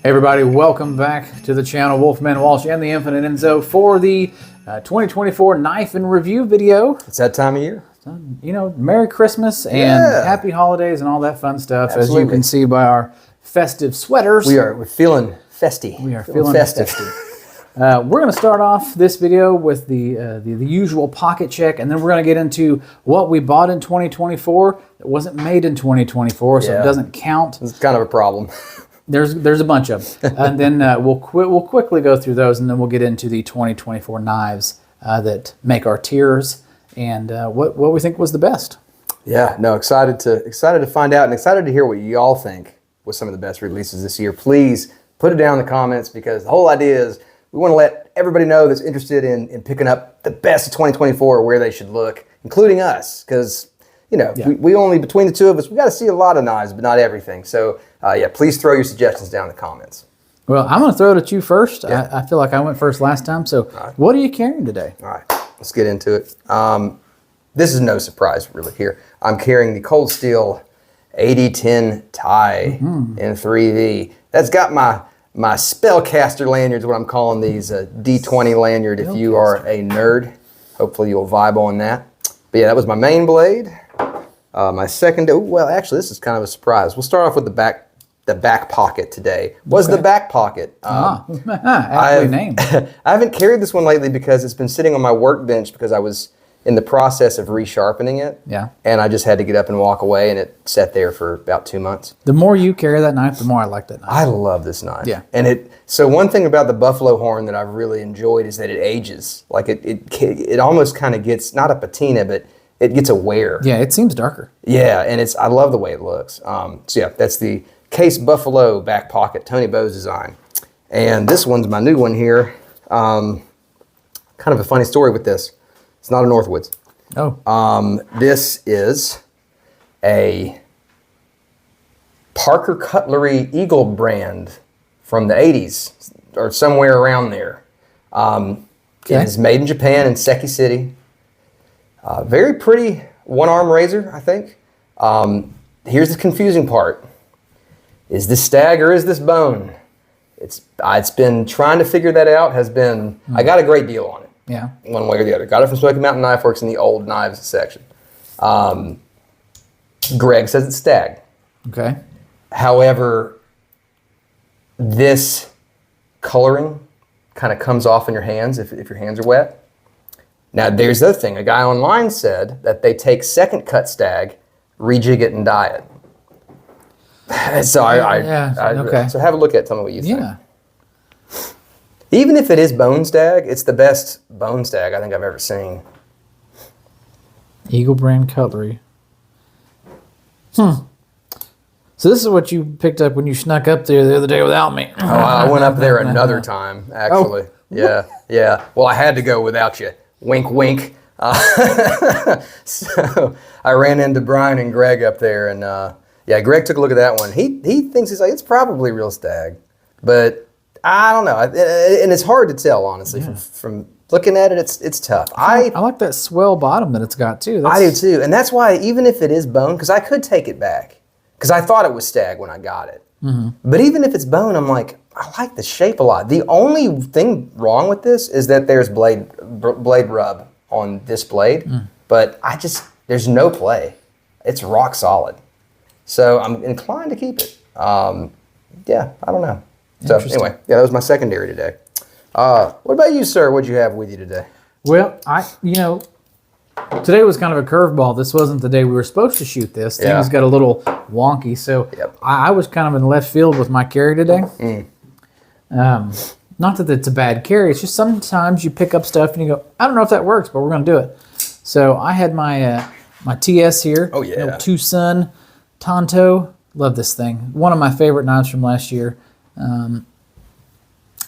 Hey everybody, welcome back to the channel. Wolfman Walsh and the Infinite Enzo for the 2024 knife and review video. It's that time of year. You know, Merry Christmas and Happy Holidays and all that fun stuff. Absolutely. As you can see by our festive sweaters. We're feeling festy. We are feeling festive. We're going to start off this video with the usual pocket check, and then we're going to get into what we bought in 2024 that wasn't made in 2024, so it doesn't count. It's kind of a problem. There's a bunch of them. And then we'll quickly go through those, and then we'll get into the 2024 knives that make our tiers and what we think was the best. Yeah, no, excited to find out and excited to hear what y'all think was some of the best releases this year. Please put it down in the comments, because the whole idea is we want to let everybody know that's interested in picking up the best of 2024 where they should look, including us, because you know, we only, between the two of us, we got to see a lot of knives, but not everything. So, yeah, please throw your suggestions down in the comments. Well, I'm going to throw it at you first. Yeah. I feel like I went first last time. So, what are you carrying today? All right, let's get into it. This is no surprise, really, here. I'm carrying the Cold Steel 8010 tie in 3V. That's got my spellcaster lanyards, what I'm calling these, D20 lanyard. If you are a nerd, hopefully you'll vibe on that. But yeah, that was my main blade. My second, well, actually, this is kind of a surprise. We'll start off with the back pocket today. The back pocket. Aptly named. I haven't carried this one lately because it's been sitting on my workbench because I was in the process of resharpening it. Yeah. And I just had to get up and walk away, and it sat there for about 2 months. The more you carry that knife, the more I like that knife. I love this knife. Yeah. And so one thing about the buffalo horn that I've really enjoyed is that it ages. Like it almost kind of gets, not a patina, but it gets a wear. Yeah, it seems darker. Yeah, and I love the way it looks. So yeah, that's the Case Buffalo back pocket, Tony Bowes design. And this one's my new one here. Kind of a funny story with this. It's not a Northwoods. Oh. This is a Parker Cutlery Eagle brand from the 80s or somewhere around there. It is made in Japan in Seki City. Very pretty one-arm razor, I think. Here's the confusing part. Is this stag or is this bone? It's been trying to figure that out. I got a great deal on it. Yeah. One way or the other. Got it from Smoky Mountain Knife Works in the old knives section. Greg says it's stag. Okay. However, this coloring kind of comes off in your hands if your hands are wet. Now, there's the other thing. A guy online said that they take second cut stag, rejig it, and dye it. So so have a look at it. Tell me what you think. Yeah. Even if it is bone stag, it's the best bone stag I think I've ever seen. Eagle brand cutlery. So this is what you picked up when you snuck up there the other day without me. Oh, I went up there another time, actually. Oh. Yeah. Well, I had to go without you. Wink, wink. So I ran into Brian and Greg up there, and yeah, Greg took a look at that one. He thinks, he's like, it's probably real stag, but I don't know, and it's hard to tell, honestly, from looking at it. It's tough. I like that swell bottom that it's got too. I do too, and that's why even if it is bone, because I could take it back, because I thought it was stag when I got it. But even if it's bone, I'm like, I like the shape a lot. The only thing wrong with this is that there's blade rub on this blade, but there's no play. It's rock solid. So I'm inclined to keep it. Yeah, I don't know. So anyway, yeah, that was my secondary today. What about you, sir? What'd you have with you today? Well, today was kind of a curveball. This wasn't the day we were supposed to shoot this. Things got a little wonky, so I was kind of in left field with my carry today. Not that it's a bad carry. It's just sometimes you pick up stuff and you go, I don't know if that works, but we're going to do it. So I had my my TS here. Oh, yeah. Tucson Tonto. Love this thing. One of my favorite knives from last year. I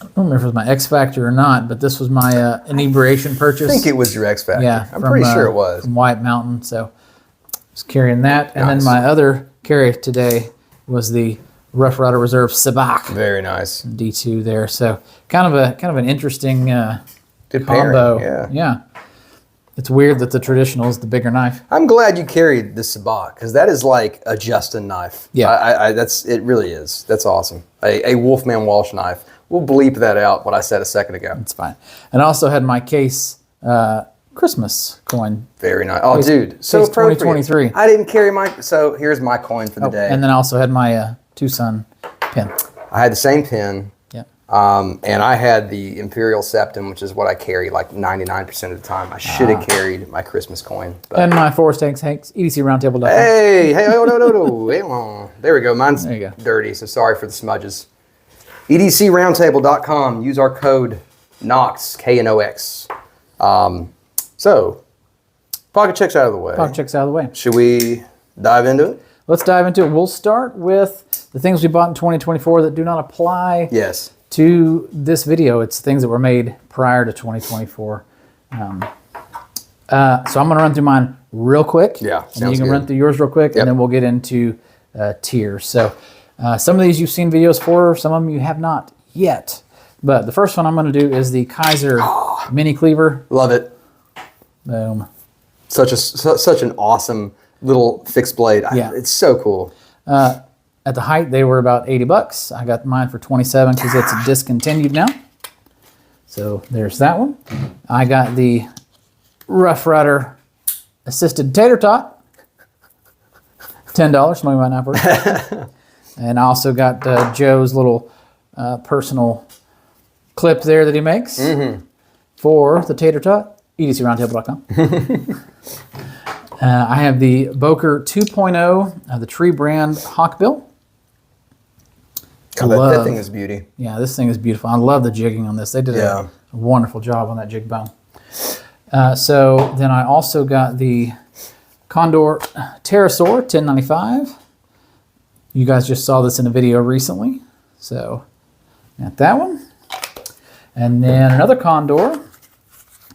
don't remember if it was my X Factor or not, but this was my inebriation purchase. I think it was your X Factor. Yeah. I'm pretty sure it was. From White Mountain. So I was carrying that. And then my other carry today was the Rough Rider Reserve Sabak. Very nice. D2 there. So kind of an interesting good combo. Pairing. Yeah. It's weird that the traditional is the bigger knife. I'm glad you carried this sabak because that is like a Justin knife. Yeah. It really is. That's awesome. A Wolfman Walsh knife. We'll bleep that out, what I said a second ago. It's fine. And I also had my case Christmas coin. Very nice. Oh, case, dude. So case 2023. I didn't carry my, so here's my coin for the day. And then I also had my Tucson pin. I had the same pin. Yeah. And I had the Imperial Septum, which is what I carry like 99% of the time. I should have carried my Christmas coin. But. And my Forrest Hanks, EDCRoundtable.com. Hey, oh, no. There we go. Mine's dirty, so sorry for the smudges. EDCRoundtable.com. Use our code KNOX, KNOX. So, pocket checks out of the way. Pocket checks out of the way. Should we dive into it? Let's dive into it. We'll start with the things we bought in 2024 that do not apply to this video. It's things that were made prior to 2024. So I'm going to run through mine real quick. Yeah, and then you can run through yours real quick, and then we'll get into tiers. So some of these you've seen videos for, some of them you have not yet. But the first one I'm going to do is the Kaiser Mini Cleaver. Love it. Boom. Such an awesome little fixed blade. Yeah. It's so cool. At the height, they were about $80. I got mine for $27 because it's discontinued now. So there's that one. I got the Rough Rider Assisted Tater Tot. $10. Somebody might not work. And I also got Joe's little personal clip there that he makes for the Tater Tot. EDCRoundtable.com. I have the Boker 2.0, the Tree brand Hawkbill. That thing is beauty. Yeah, this thing is beautiful. I love the jigging on this. They did a wonderful job on that jig bone. So then I also got the Condor Pterosaur 1095. You guys just saw this in a video recently. So got that one. And then another Condor.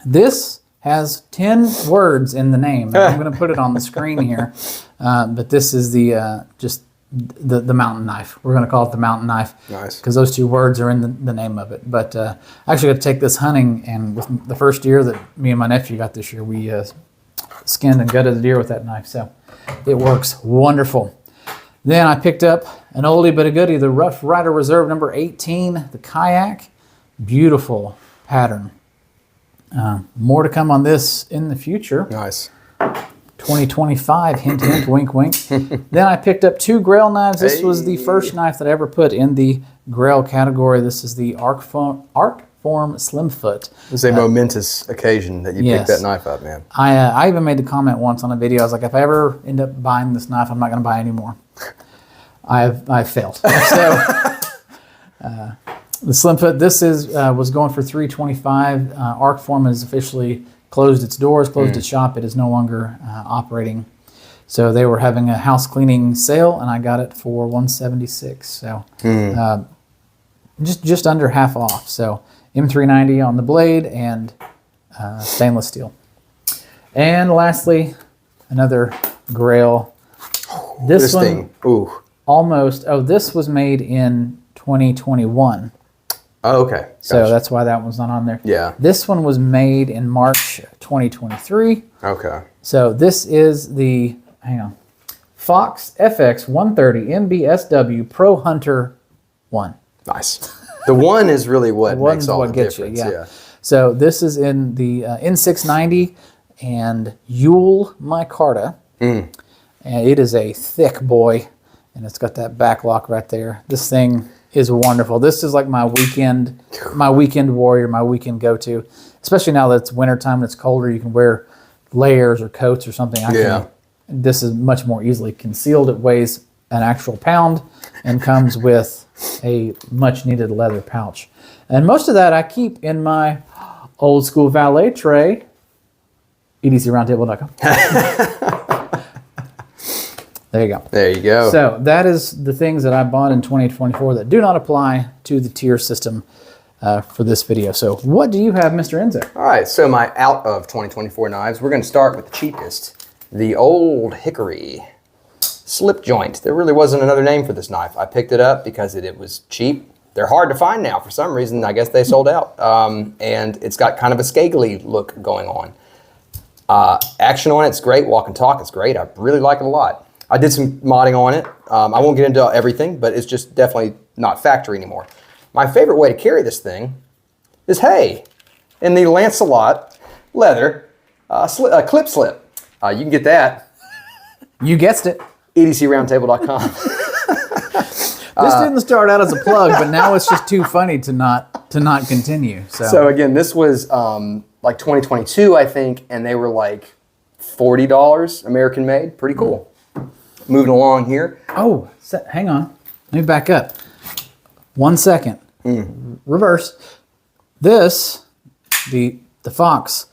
This has 10 words in the name. I'm going to put it on the screen here. But this is the just the mountain knife. We're going to call it the mountain knife. Nice. Because those two words are in the name of it. But I actually got to take this hunting, and with the first deer that me and my nephew got this year, we skinned and gutted the deer with that knife. So it works wonderful. Then I picked up an oldie but a goodie, the Rough Rider Reserve number 18, the kayak. Beautiful pattern. More to come on this in the future. Nice. 2025, hint, hint, wink, wink. Then I picked up two Grail knives. This was the first knife that I ever put in the Grail category. This is the Arc Form Slimfoot. It was a momentous occasion that you picked that knife up, man. I even made the comment once on a video. I was like, if I ever end up buying this knife, I'm not going to buy any more. I've failed. So the Slimfoot, this was going for $325. Arc Form has officially closed its doors, closed its shop. It is no longer operating. So they were having a house cleaning sale, and I got it for $176. So just under half off. So M390 on the blade and stainless steel. And lastly, another Grail. This one, thing. Ooh. Almost. Oh, this was made in 2021. Oh, okay. Gotcha. So that's why that one's not on there. Yeah. This one was made in March 2023. Okay. So this is the, Fox FX 130 MBSW Pro Hunter 1. Nice. The one is really what makes all the difference. Yeah. So this is in the N690 and Yule micarta. And it is a thick boy, and it's got that back lock right there. This thing is wonderful. This is like my weekend warrior, my weekend go-to. Especially now that it's wintertime and it's colder, you can wear layers or coats or something. This is much more easily concealed. It weighs an actual pound and comes with a much needed leather pouch. And most of that I keep in my old school valet tray, EDCRoundtable.com. There you go. There you go. So that is the things that I bought in 2024 that do not apply to the tier system for this video. So what do you have, Mr. Enzo? All right, so my out of 2024 knives, we're going to start with the cheapest, the Old Hickory slip joint. There really wasn't another name for this knife. I picked it up because it was cheap. They're hard to find now for some reason. I guess they sold out. And it's got kind of a scaly look going on. Action on it's great. Walk and talk, it's great. I really like it a lot. I did some modding on it. I won't get into everything, but it's just definitely not factory anymore. My favorite way to carry this thing is, hey, in the Lancelot leather clip slip. You can get that. You guessed it. edcroundtable.com. This didn't start out as a plug, but now it's just too funny to not continue. So again, this was like 2022, I think, and they were like $40 American made. Pretty cool. Moving along here. Oh, hang on. Let me back up. 1 second. Reverse. This, the Fox,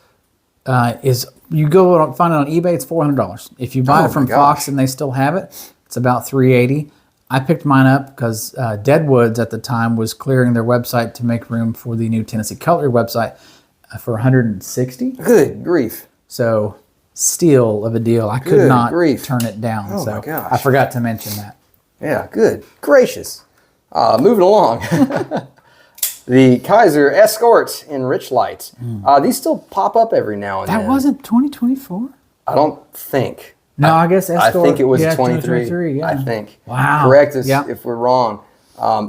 is, you go find it on eBay, it's $400. If you buy it from Fox and they still have it, it's about $380. I picked mine up because Deadwoods at the time was clearing their website to make room for the new Tennessee Cutlery website for $160. Good grief. So, steal of a deal. I could not turn it down. Oh so my gosh. I forgot to mention that. Yeah, good gracious. Moving along. The Kaiser Escort in Rich Light. These still pop up every now and then. That wasn't 2024? I don't think. No, I guess Escort. I think it was 23. Yeah. I think. Wow. Correct us if we're wrong.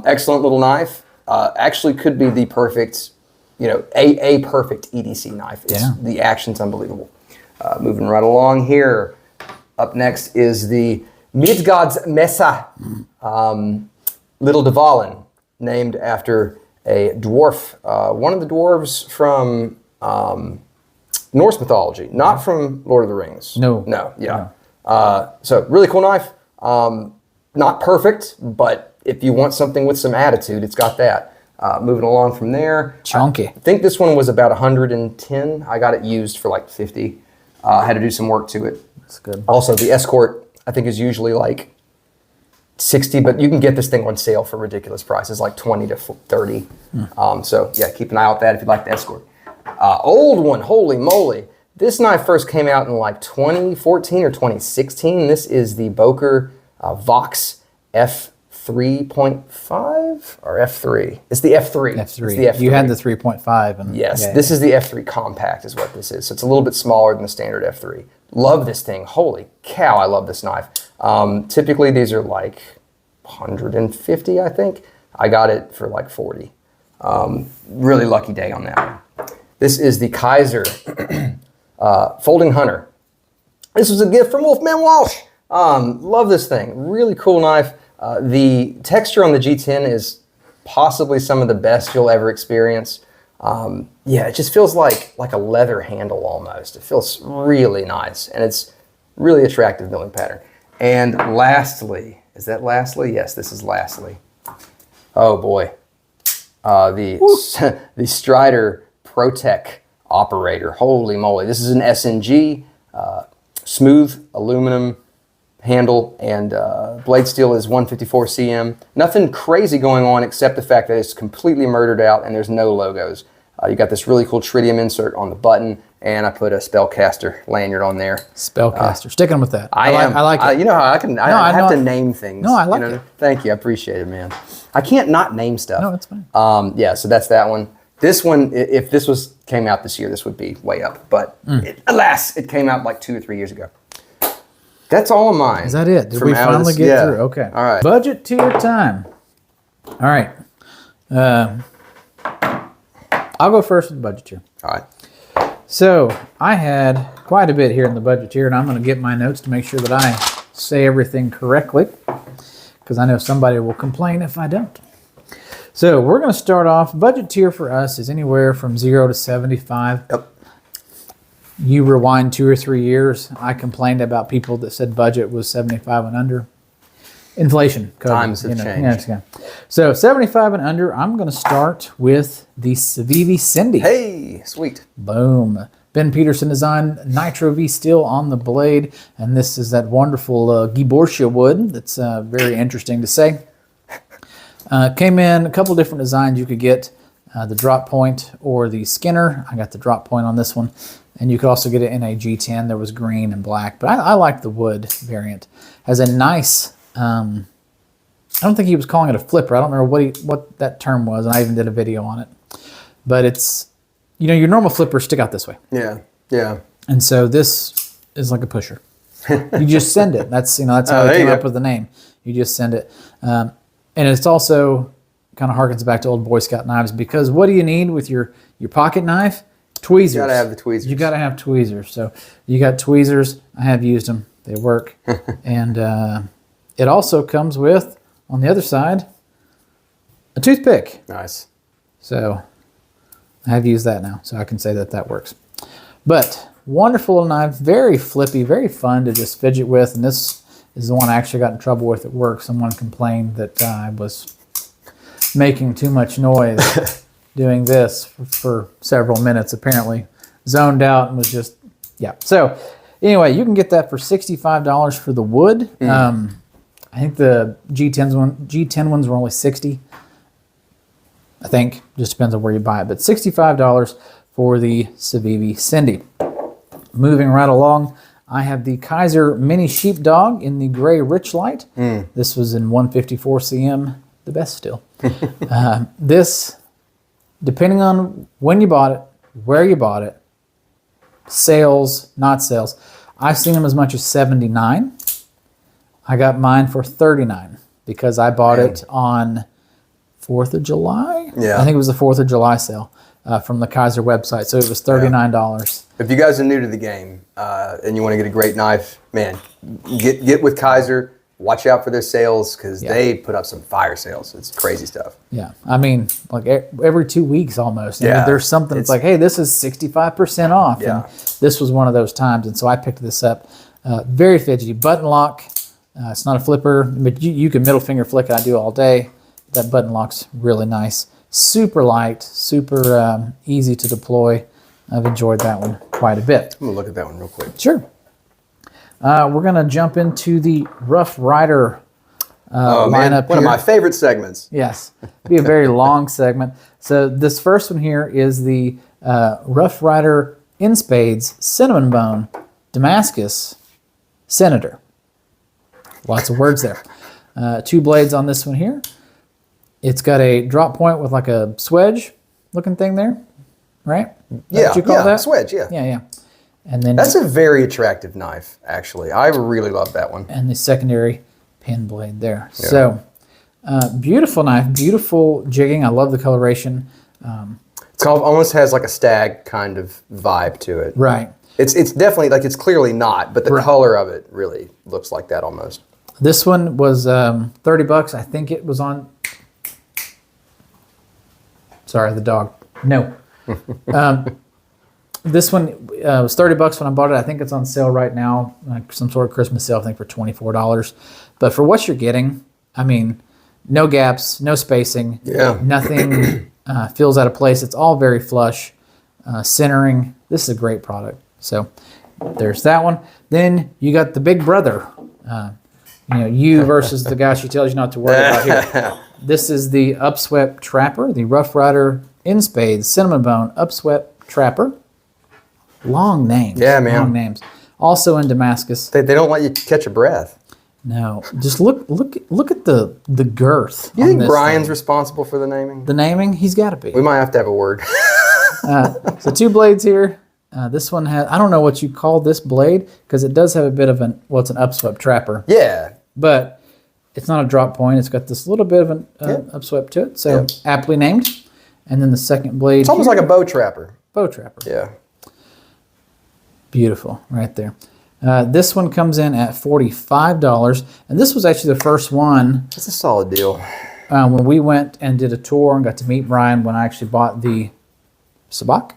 Excellent little knife. Actually could be the perfect, a perfect EDC knife. The action's unbelievable. Moving right along here. Up next is the Midgårdsmässa Little Dvalin, named after a dwarf, one of the dwarves from Norse mythology, not from Lord of the Rings. No. Yeah. So really cool knife. Not perfect, but if you want something with some attitude, it's got that. Moving along from there. Chunky. I think this one was about 110. I got it used for like 50. Had to do some work to it. That's good. Also, the Escort, I think, is usually like 60, but you can get this thing on sale for ridiculous prices, like 20 to 30. So yeah, keep an eye out that if you'd like the Escort. Old one, holy moly. This knife first came out in like 2014 or 2016. This is the Boker Vox F3.5 or F3. It's the F3. F3. It's the F3. You had the 3.5. And yes, this is the F3 Compact is what this is. So it's a little bit smaller than the standard F3. Love this thing. Holy cow, I love this knife. Typically, these are like 150, I think. I got it for like 40. Really lucky day on that one. This is the Kaiser Folding Hunter. This was a gift from Wolfman Walsh. Love this thing. Really cool knife. The texture on the G10 is possibly some of the best you'll ever experience. Yeah, it just feels like a leather handle almost. It feels really nice, and it's really attractive milling pattern. And lastly, is that lastly? Yes, this is lastly. Oh boy, the Strider ProTech Operator. Holy moly, this is an SNG, smooth aluminum handle, and blade steel is 154 cm. Nothing crazy going on except the fact that it's completely murdered out and there's no logos. You got this really cool tritium insert on the button, and I put a Spellcaster lanyard on there. Spellcaster, sticking with that. I like it. You know how I have to name things. No, I like it. Thank you, I appreciate it, man. I can't not name stuff. No, it's fine. Yeah, so that's that one. This one, if this came out this year, this would be way up. But alas, it came out like 2 or 3 years ago. That's all of mine. Is that it? Did we finally get through? Okay. All right. Budget tier time. All right. I'll go first with the budget tier. All right. So I had quite a bit here in the budget tier, and I'm going to get my notes to make sure that I say everything correctly, because I know somebody will complain if I don't. So we're going to start off. Budget tier for us is anywhere from 0 to 75. Yep. You rewind 2 or 3 years, I complained about people that said budget was 75 and under. Inflation. Times have changed. Yeah. So 75 and under, I'm going to start with the Civivi Cindy. Hey, sweet. Boom. Ben Peterson designed Nitro V steel on the blade, and this is that wonderful Gibortia wood that's very interesting to say. Came in a couple different designs you could get, the drop point or the Skinner. I got the drop point on this one. And you could also get it in a G10. There was green and black, but I like the wood variant. Has a nice, I don't think he was calling it a flipper. I don't remember what that term was, and I even did a video on it. But it's, your normal flippers stick out this way. Yeah, yeah. And so this is like a pusher. You just send it. That's that's how they came up with the name. You just send it. And it's also kind of harkens back to old Boy Scout knives, because what do you need with your pocket knife? Tweezers. You gotta have the tweezers. You gotta have tweezers. So you got tweezers. I have used them. They work. And it also comes with, on the other side, a toothpick. Nice. So I have used that now, so I can say that that works. But wonderful little knife, very flippy, very fun to just fidget with. And this is the one I actually got in trouble with at work. Someone complained that I was making too much noise doing this for several minutes, apparently. Zoned out and was just, yeah. So anyway, you can get that for $65 for the wood. I think the G10 ones were only $60. I think, just depends on where you buy it, but $65 for the Civivi Cindy. Moving right along, I have the Kaiser Mini Sheepdog in the gray rich light. This was in 154 cm, the best still. This, depending on when you bought it, where you bought it, sales, not sales, I've seen them as much as $79. I got mine for $39 because I bought it on 4th of July. Yeah. I think it was the 4th of July sale from the Kaiser website. So it was $39. If you guys are new to the game and you want to get a great knife, man, get with Kaiser. Watch out for their sales because they put up some fire sales. It's crazy stuff. Yeah. I mean, like every 2 weeks almost. I mean, there's something that's like, hey, this is 65% off. Yeah. And this was one of those times. And so I picked this up. Very fidgety. Button lock. It's not a flipper, but you can middle finger flick it. I do all day. That button lock's really nice. Super light, super easy to deploy. I've enjoyed that one quite a bit. I'm going to look at that one real quick. Sure. We're going to jump into the Rough Rider lineup. One of my favorite segments. Yes. It'll be a very long segment. So this first one here is the Rough Rider in Spades Cinnamon Bone Damascus Senator. Lots of words there. 2 blades on this one here. It's got a drop point with like a swedge looking thing there, right? Yeah, what you call that? Swedge, yeah. Yeah. And then that's a very attractive knife, actually. I really love that one. And the secondary pin blade there. Yeah. So beautiful knife, beautiful jigging. I love the coloration. It's almost has like a stag kind of vibe to it. Right. It's definitely, like, it's clearly not, but the color of it really looks like that almost. This one was $30. I think it was on... Sorry, the dog. No. This one was $30 when I bought it. I think it's on sale right now, like some sort of Christmas sale, I think for $24. But for what you're getting, I mean, no gaps, no spacing, nothing feels out of place. It's all very flush, centering. This is a great product. So there's that one. Then you got the big brother. You versus the guy she tells you not to worry about here. This is the Upswept Trapper, the Rough Rider in Spades Cinnamon Bone Upswept Trapper. Long names. Yeah, man. Long names. Also in Damascus. They don't let you catch a breath. No. Just look at the girth. You think Brian's responsible for the naming? The naming? He's got to be. We might have to have a word. So 2 blades here. This one has, I don't know what you call this blade, because it does have a bit of it's an upswept trapper. Yeah. But it's not a drop point. It's got this little bit of an upswept to it. So aptly named. And then the second blade. It's almost like a bow trapper. Bow trapper. Yeah. Beautiful right there. This one comes in at $45. And this was actually the first one. That's a solid deal. When we went and did a tour and got to meet Brian when I actually bought the Sabak.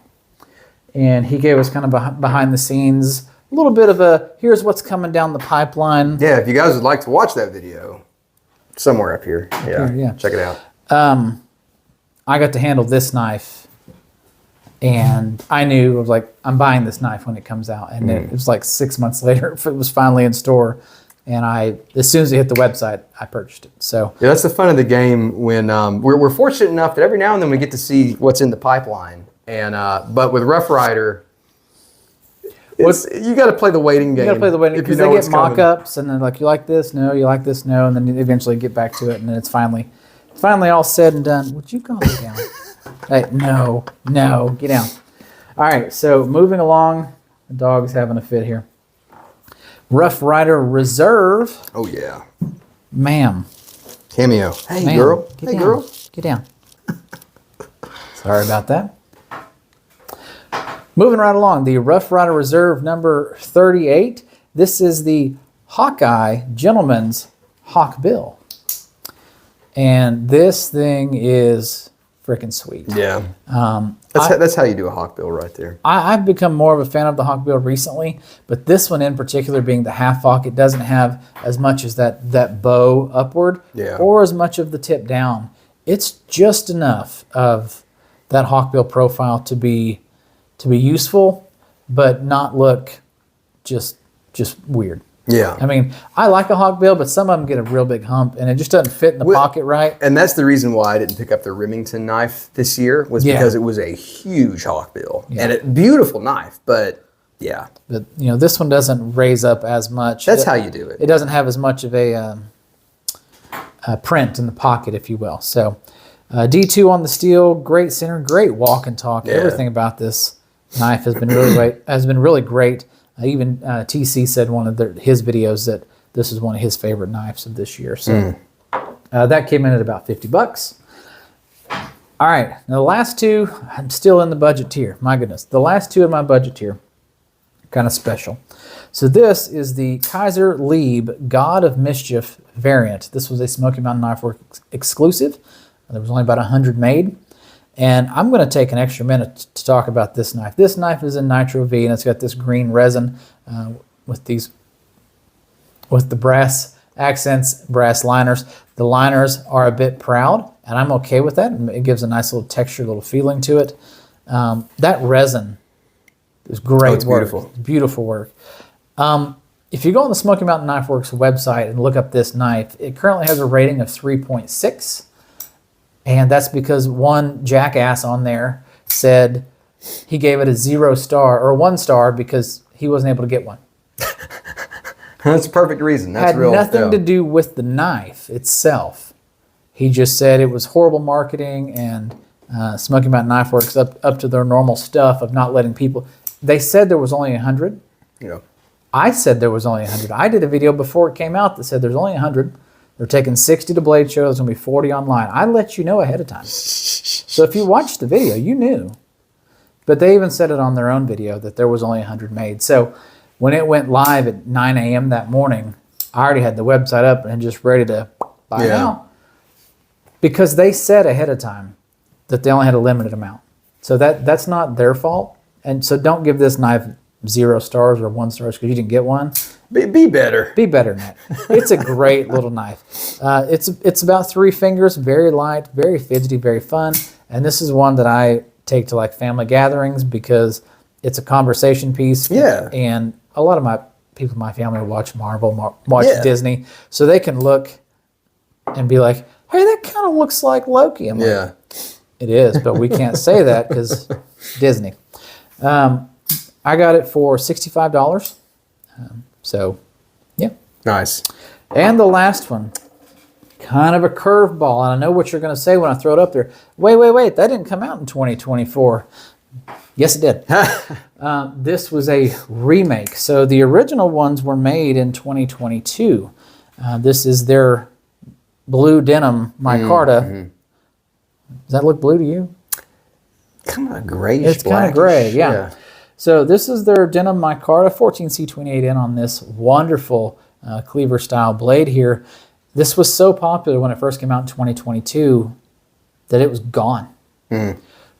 And he gave us kind of behind the scenes, a little bit of a, here's what's coming down the pipeline. Yeah, if you guys would like to watch that video, somewhere up here. Yeah, check it out. I got to handle this knife, and I knew, I was like, I'm buying this knife when it comes out. And it was like 6 months later, it was finally in store. And as soon as it hit the website, I purchased it. So yeah, that's the fun of the game when we're fortunate enough that every now and then we get to see what's in the pipeline. And but with Rough Rider, you got to play the waiting game. You got to play the waiting game because they get mock-ups and they're like, you like this? No, you like this? No, and then you eventually get back to it, and then it's finally all said and done. Would you calm down? Hey, no, get down. All right, so moving along, The dog's having a fit here. Rough Rider Reserve. Oh, yeah. Ma'am. Cameo. Hey, Ma'am, girl. Get Hey, down. girl. Get down. Sorry about that. Moving right along, the Rough Rider Reserve number 38. This is the Hawkeye Gentleman's Hawk Bill. And this thing is freaking sweet. Yeah. That's how you do a hawk bill right there. I've become more of a fan of the hawk bill recently, but this one in particular being the half hawk, it doesn't have as much as that bow upward or as much of the tip down. It's just enough of that hawk bill profile to be useful, but not look just weird. Yeah. I mean, I like a hawk bill, but some of them get a real big hump, and it just doesn't fit in the pocket right. And that's the reason why I didn't pick up the Remington knife this year, was because it was a huge hawk bill. Yeah. And a beautiful knife, but yeah. But, this one doesn't raise up as much. That's how you do it. It doesn't have as much of a print in the pocket, if you will. So, D2 on the steel, great center, great walk and talk. Yeah. Everything about this knife has been really great. Even TC said one of his videos that this is one of his favorite knives of this year. So that came in at about $50. All right, now the last two, I'm still in the budget tier. My goodness, the last two in my budget tier, kind of special. So this is the Kaiser Lieb God of Mischief variant. This was a Smoky Mountain Knife Works exclusive. There was only about 100 made. And I'm going to take an extra minute to talk about this knife. This knife is in Nitro V, and it's got this green resin with the brass accents, brass liners. The liners are a bit proud, and I'm okay with that. It gives a nice little texture, little feeling to it. That resin is great it's work. Beautiful. Beautiful work. If you go on the Smoky Mountain Knife Works website and look up this knife, it currently has a rating of 3.6. And that's because one jackass on there said he gave it a 0 star or 1 star because he wasn't able to get one. That's a perfect reason. That's Had nothing to do with the knife itself. He just said it was horrible marketing, and Smoky Mountain Knife Works up to their normal stuff of not letting people. They said there was only 100. Yeah. I said there was only 100. I did a video before it came out that said there's only 100. They're taking 60 to Blade Show. There's going to be 40 online. I let you know ahead of time. So if you watched the video, you knew. But they even said it on their own video that there was only 100 made. So when it went live at 9 a.m. that morning, I already had the website up and just ready to buy now. Because they said ahead of time that they only had a limited amount. So that's not their fault. And so don't give this knife 0 stars or 1 stars because you didn't get one. Be better. Be better than that. It's a great little knife. It's about 3 fingers, very light, very fidgety, very fun. And this is one that I take to like family gatherings because it's a conversation piece. Yeah. And a lot of my people in my family watch Marvel, watch Disney, so they can look and be like, "Hey, that kind of looks like Loki." I'm like, it is, but we can't say that because Disney. I got it for $65. So, yeah. Nice. And the last one, kind of a curveball. And I know what you're going to say when I throw it up there. Wait. That didn't come out in 2024. Yes, it did. This was a remake. So the original ones were made in 2022. This is their blue denim micarta. Mm-hmm. Does that look blue to you? Kind of grayish. It's kind of gray, yeah. So this is their denim micarta, 14C28N on this wonderful cleaver style blade here. This was so popular when it first came out in 2022 that it was gone.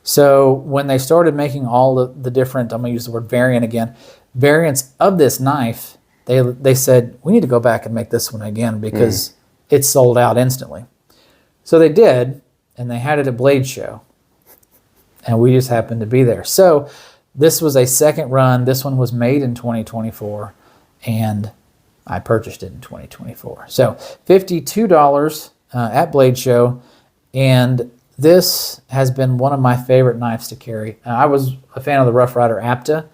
So when they started making all the different, I'm going to use the word variant again, variants of this knife, they said, we need to go back and make this one again because it sold out instantly. So they did, and they had it at Blade Show. And we just happened to be there. So this was a second run. This one was made in 2024, and I purchased it in 2024. So $52 at Blade Show, and this has been one of my favorite knives to carry. I was a fan of the Rough Rider Apta,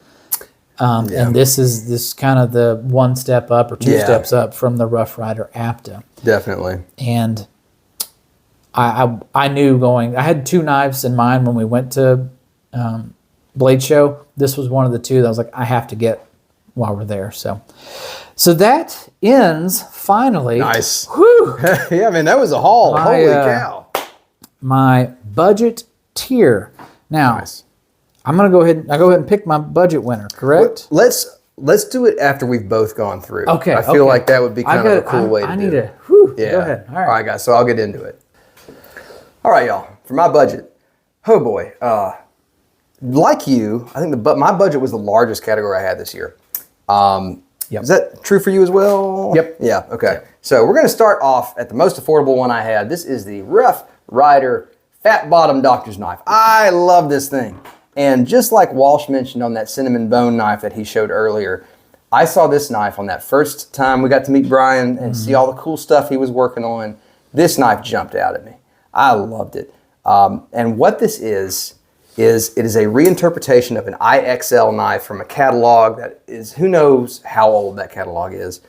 and this is kind of the one step up or two steps up from the Rough Rider Apta. Definitely. And I knew I had 2 knives in mind when we went to blade show, this was one of the two that I was like, I have to get while we're there. So that ends finally. Nice. Whew, Yeah, man, that was a haul. Holy cow. my budget tier. Now, I'm gonna go ahead and pick my budget winner. Correct? Let's do it after we've both gone through. Okay. I feel like that would be kind of a cool way to do it. I need to. Whew, Yeah. Go ahead. All right, guys. So I'll get into it. All right, y'all. For my budget, oh boy. Like you, I think my budget was the largest category I had this year. Yep. Is that true for you as well? Yep. Yeah. Okay. So we're going to start off at the most affordable one I had. This is the Rough Rider Fat Bottom Doctor's Knife. I love this thing. And just like Walsh mentioned on that cinnamon bone knife that he showed earlier, I saw this knife on that first time we got to meet Brian and see all the cool stuff he was working on. This knife jumped out at me. I loved it. And what this is it is a reinterpretation of an IXL knife from a catalog that is, who knows how old that catalog is.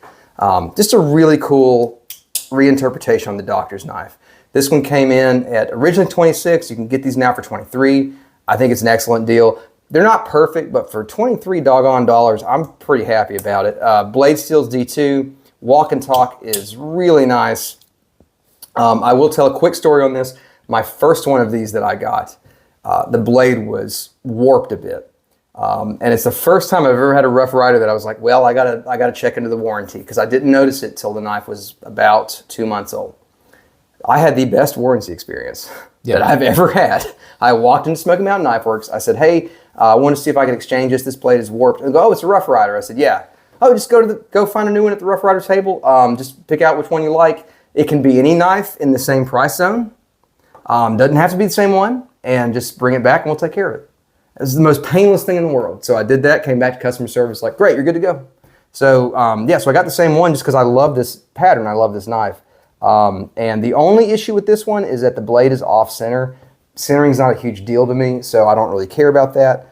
Just a really cool reinterpretation on the doctor's knife. This one came in at originally $26. You can get these now for $23. I think it's an excellent deal. They're not perfect, but for $23 doggone dollars, I'm pretty happy about it. Blade Steel's D2. Walk and Talk is really nice. I will tell a quick story on this. My first one of these that I got, the blade was warped a bit. And it's the first time I've ever had a Rough Rider that I was like, well, I gotta check into the warranty, because I didn't notice it till the knife was about 2 months old. I had the best warranty experience that I've ever had. I walked into Smoky Mountain Knife Works. I said, hey, I want to see if I can exchange this. This blade is warped. And they go, oh, it's a Rough Rider. I said, yeah. Oh, just go find a new one at the Rough Rider table. Just pick out which one you like. It can be any knife in the same price zone. Doesn't have to be the same one. And just bring it back and we'll take care of it. This is the most painless thing in the world. So I did that, came back to customer service, like, great, you're good to go. So so I got the same one just because I love this pattern. I love this knife. And the only issue with this one is that the blade is off center. Centering is not a huge deal to me, so I don't really care about that.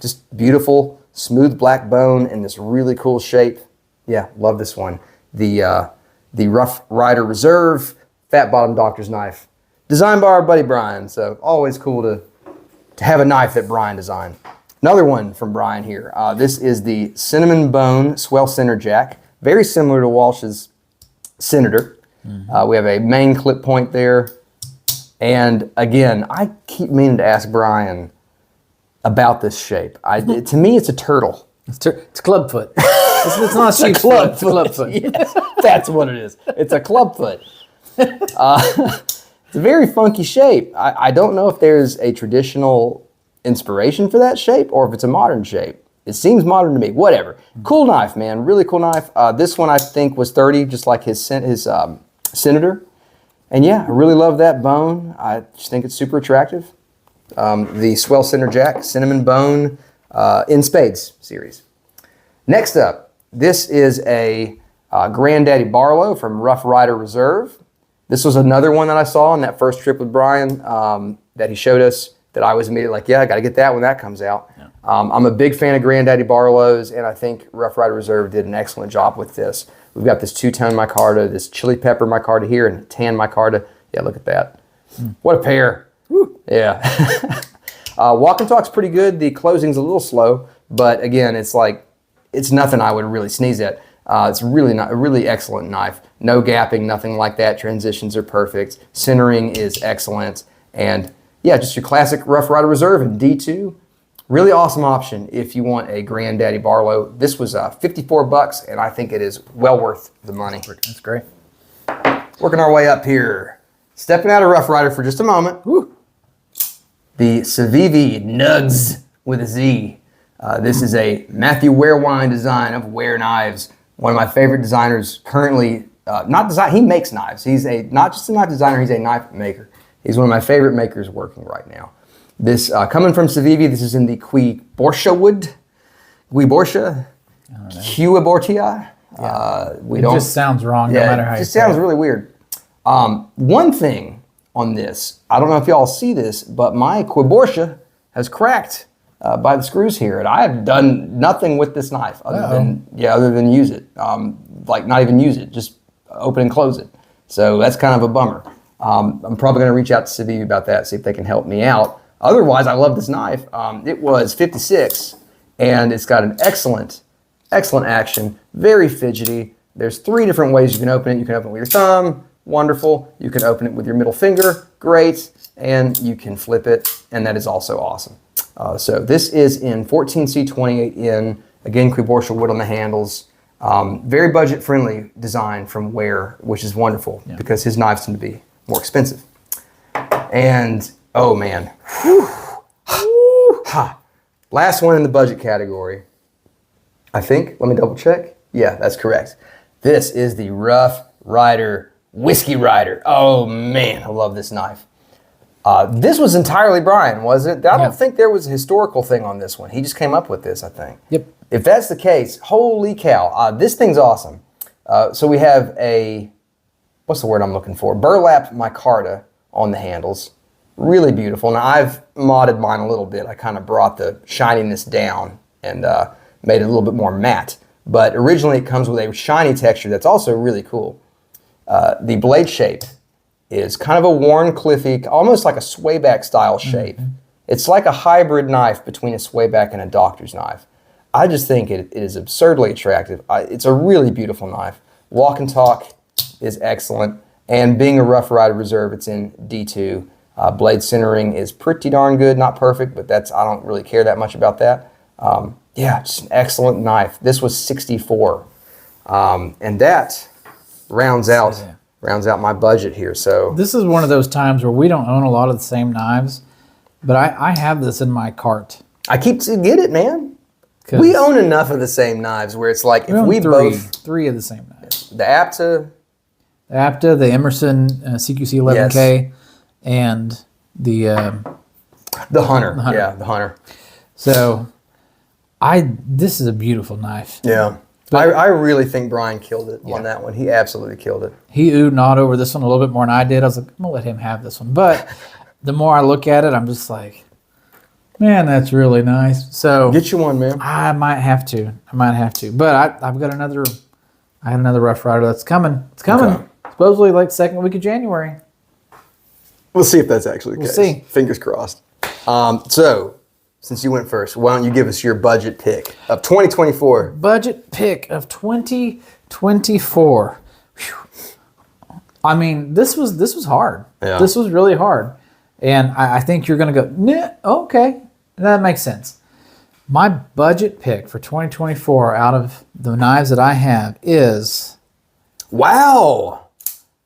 Just beautiful, smooth black bone in this really cool shape. Yeah, love this one. The Rough Rider Reserve Fat Bottom Doctor's Knife, designed by our buddy Brian. So always cool to have a knife that Brian designed. Another one from Brian here. This is the Cinnamon Bone Swell Center Jack, very similar to Walsh's Senator. We have a main clip point there. And again, I keep meaning to ask Brian about this shape. To me, it's a turtle. It's club foot. It's not a sheep foot. It's a club foot. Yes, that's what it is. It's a club foot. It's a very funky shape. I don't know if there's a traditional inspiration for that shape or if it's a modern shape. It seems modern to me. Whatever. Cool knife, man. Really cool knife. This one I think was $30, just like his Senator. And yeah, I really love that bone. I just think it's super attractive. The Swell Center Jack Cinnamon Bone in Spades series. Next up, this is a Granddaddy Barlow from Rough Rider Reserve. This was another one that I saw on that first trip with Brian that he showed us that I was immediately like, yeah, I got to get that when that comes out. Yeah. I'm a big fan of Granddaddy Barlows, and I think Rough Rider Reserve did an excellent job with this. We've got this two-tone micarta, this chili pepper micarta here, and tan micarta. Yeah, look at that. What a pair. Woo. Yeah. Walk and Talk's pretty good. The closing's a little slow, but again, it's nothing I would really sneeze at. It's really a really excellent knife. No gapping, nothing like that. Transitions are perfect. Centering is excellent. And yeah, just your classic Rough Rider Reserve in D2. Really awesome option if you want a Granddaddy Barlow. This was $54, and I think it is well worth the money. That's great. Working our way up here. Stepping out of Rough Rider for just a moment. Woo. The Civivi Nugs with a Z. This is a Matthew Warewine design of Ware Knives. One of my favorite designers currently, he makes knives. He's not just a knife designer, he's a knife maker. He's one of my favorite makers working right now. This, coming from Civivi, this is in the Quiborsha wood. Quiborsha? Quibortia? It just sounds wrong no matter how you say it. It just sounds really weird. One thing on this, I don't know if y'all see this, but my Quiborsha has cracked by the screws here, and I have done nothing with this knife other than use it. Not even use it, just open and close it. So that's kind of a bummer. I'm probably going to reach out to Civivi about that, see if they can help me out. Otherwise, I love this knife. It was 56, and it's got an excellent action, very fidgety. There's 3 different ways you can open it. You can open it with your thumb, wonderful. You can open it with your middle finger, great. And you can flip it, and that is also awesome. So this is in 14C 28N. Again, Quiborsha wood on the handles. Very budget-friendly design from Ware, which is wonderful because his knives tend to be more expensive. And, oh man. Last one in the budget category. I think, let me double check. Yeah, that's correct. This is the Rough Rider Whiskey Rider. Oh man, I love this knife. This was entirely Brian, was it? I don't think there was a historical thing on this one. He just came up with this, I think. Yep. If that's the case, holy cow, this thing's awesome. So we have a, what's the word I'm looking for? Burlap micarta on the handles. Really beautiful. Now I've modded mine a little bit. I kind of brought the shininess down and made it a little bit more matte. But originally it comes with a shiny texture that's also really cool. The blade shape is kind of a worn, cliffy, almost like a swayback style shape. It's like a hybrid knife between a swayback and a doctor's knife. I just think it is absurdly attractive. It's a really beautiful knife. Walk and talk is excellent. And being a Rough Rider Reserve, it's in D2. Blade centering is pretty darn good. Not perfect, but I don't really care that much about that. Yeah, just an excellent knife. This was 64. And that rounds out my budget here. So this is one of those times where we don't own a lot of the same knives, but I have this in my cart. I keep to get it, man. We own enough of the same knives where it's like if we both three of the same knives. The APTA, the Emerson CQC 11K, and the Hunter. Yeah, the Hunter. So this is a beautiful knife. Yeah. I really think Brian killed it on that one. He absolutely killed it. He oohed and awed over this one a little bit more than I did. I was like, I'm going to let him have this one. But the more I look at it, I'm just like, man, that's really nice. So get you one, man. I might have to. But I've got another Rough Rider that's coming. It's coming. Okay. Supposedly like second week of January. We'll see if that's actually the case. We'll see. Fingers crossed. So since you went first, why don't you give us your budget pick of 2024? Budget pick of 2024. Whew. I mean, this was hard. Yeah. This was really hard. And I think you're going to go, nah, okay, that makes sense. My budget pick for 2024 out of the knives that I have is... Wow.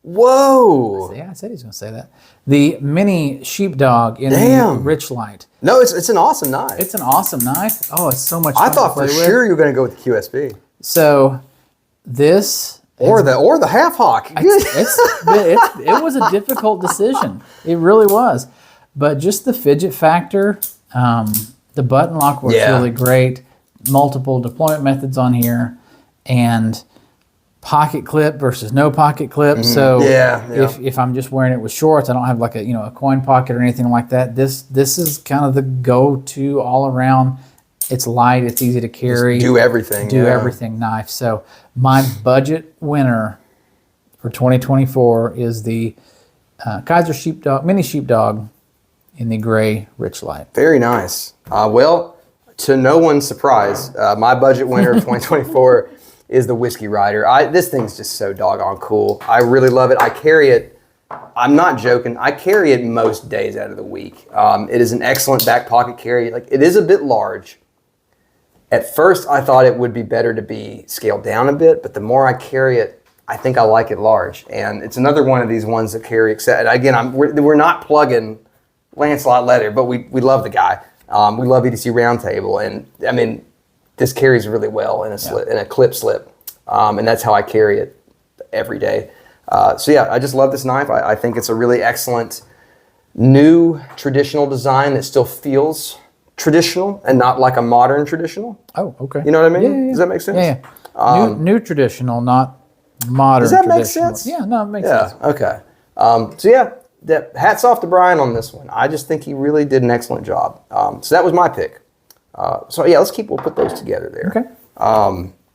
Whoa. Yeah, I said he's going to say that. The mini sheepdog in the Rich Light. No, it's an awesome knife. It's an awesome knife. Oh, it's so much fun. I thought for sure you were going to go with the QSB. So this... Or the half hawk. It was a difficult decision. It really was. But just the fidget factor, the button lock works really great. Multiple deployment methods on here, and pocket clip versus no pocket clip. Mm-hmm. So if I'm just wearing it with shorts, I don't have like a coin pocket or anything like that. This is kind of the go-to all around. It's light, it's easy to carry. Just do everything. Everything knife. So my budget winner for 2024 is the Kaiser Sheepdog, mini sheepdog in the gray Rich Light. Very nice. Well, to no one's surprise, my budget winner of 2024 is the Whiskey Rider. This thing's just so doggone cool. I really love it. I carry it. I'm not joking. I carry it most days out of the week. It is an excellent back pocket carry. Like, it is a bit large. At first, I thought it would be better to be scaled down a bit, but the more I carry it, I think I like it large. And it's another one of these ones that carry, again, we're not plugging Lancelot leather, but we love the guy. We love EDC Roundtable, and I mean, this carries really well in a clip slip, and that's how I carry it every day. So yeah, I just love this knife. I think it's a really excellent new traditional design that still feels traditional and not like a modern traditional. Oh, okay. You know what I mean? Yeah. Does that make sense? Yeah. New traditional, not modern. Does that make sense? Yeah, no, it makes sense. Okay. So yeah, hats off to Brian on this one. I just think he really did an excellent job. So that was my pick. So yeah, we'll put those together there. Okay.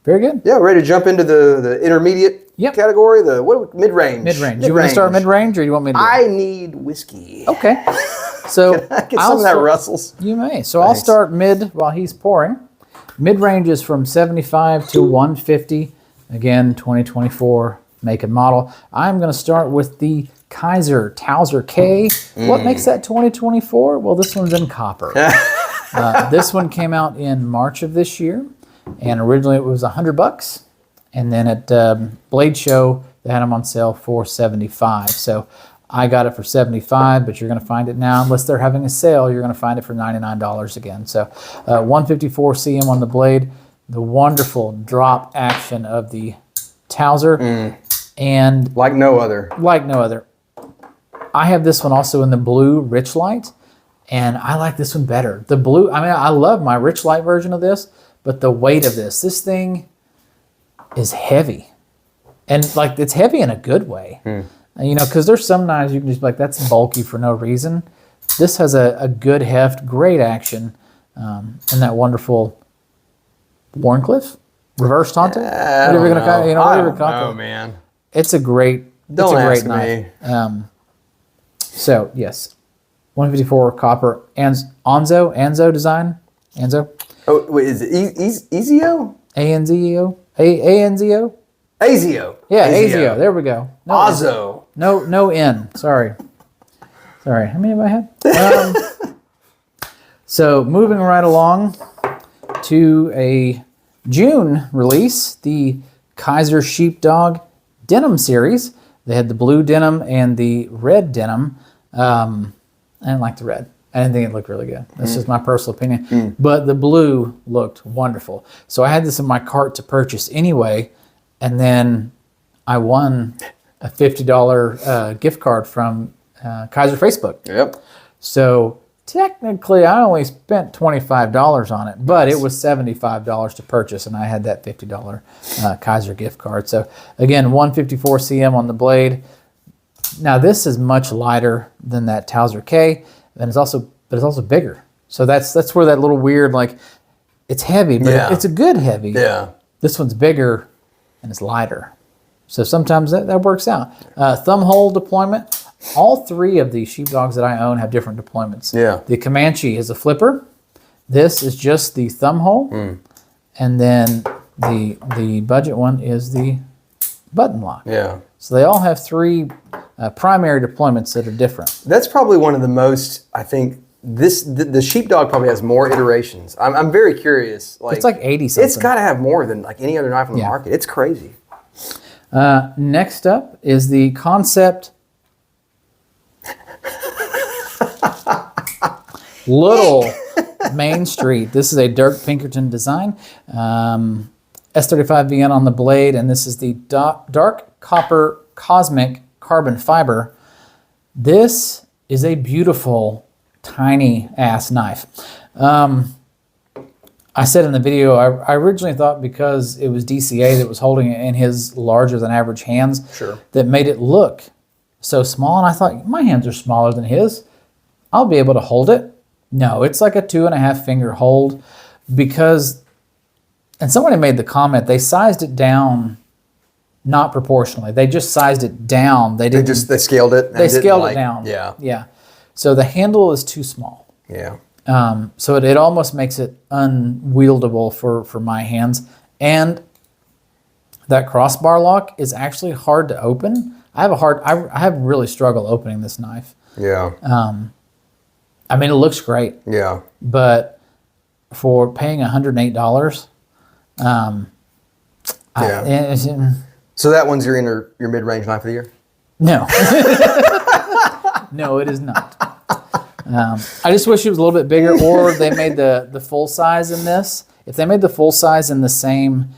Very good. Yeah, ready to jump into the intermediate category, mid-range. Mid-range. You want to start mid-range, or you want me to? I need whiskey. Okay. So Can I get some of that Russell's? You may. So I'll start mid while he's pouring. Mid range is from 75 to 150. Again, 2024 make and model. I'm going to start with the Kaiser Towser K. What makes that 2024? Well, this one's in copper. This one came out in March of this year, and originally it was $100. And then at Blade Show, they had them on sale for $75. So I got it for $75, but you're going to find it now. Unless they're having a sale, you're going to find it for $99 again. So 154 cm on the blade, the wonderful drop action of the Towser, and like no other. Like no other. I have this one also in the blue Rich Light, and I like this one better. The blue, I mean, I love my Rich Light version of this, but the weight of this thing is heavy. And like, it's heavy in a good way. You know, because there's some knives you can just be like, that's bulky for no reason. This has a good heft, great action, and that wonderful Warncliffe? Reverse Tonto? Whatever you're going to call it. You know, whatever Oh, man. It's a great, Don't it's a great ask knife. me. So, yes. 154 copper. Anzo design. Anzo. Oh, wait, is it Ezio? A-N-Z-E-O? A-N-Z-O? Azio. Yeah, Azio. There we go. No, Azo. No N. Sorry. How many have I had? So moving right along to a June release, the Kaiser Sheepdog Denim Series. They had the blue denim and the red denim. I didn't like the red. I didn't think it looked really good. That's just my personal opinion. But the blue looked wonderful. So I had this in my cart to purchase anyway. And then I won a $50 gift card from Kaiser Facebook. Yep. So technically, I only spent $25 on it, but it was $75 to purchase, and I had that $50 Kaiser gift card. So again, 154 cm on the blade. Now this is much lighter than that Towser K, and it's also bigger. So that's where that little weird, like, it's heavy, but it's a good heavy. Yeah. This one's bigger and it's lighter. So sometimes that works out. Thumb hole deployment. All three of these sheepdogs that I own have different deployments. Yeah. The Comanche is a flipper. This is just the thumb hole. And then the budget one is the button lock. Yeah. So they all have three primary deployments that are different. That's probably one of the most, I think, the sheepdog probably has more iterations. I'm very curious. It's like 80 something. It's got to have more than like any other knife on the market. It's crazy. Next up is the Concept Little Main Street. This is a Dirk Pinkerton design. S35VN on the blade, and this is the Dark Copper Cosmic Carbon Fiber. This is a beautiful, tiny ass knife. I said in the video, I originally thought because it was DCA that was holding it in his larger than average hands, that made it look so small. And I thought, my hands are smaller than his. I'll be able to hold it. No, it's like a 2.5 finger hold because, and somebody made the comment, they sized it down not proportionally. They just sized it down. They scaled it. They scaled it down. Yeah. Yeah. So the handle is too small. Yeah. So it almost makes it unwieldable for my hands. And that crossbar lock is actually hard to open. I have really struggled opening this knife. Yeah. I mean, it looks great. Yeah. But for paying $108, So that one's your mid-range knife of the year? No. No, it is not. I just wish it was a little bit bigger, or they made the full size in this. If they made the full size in the same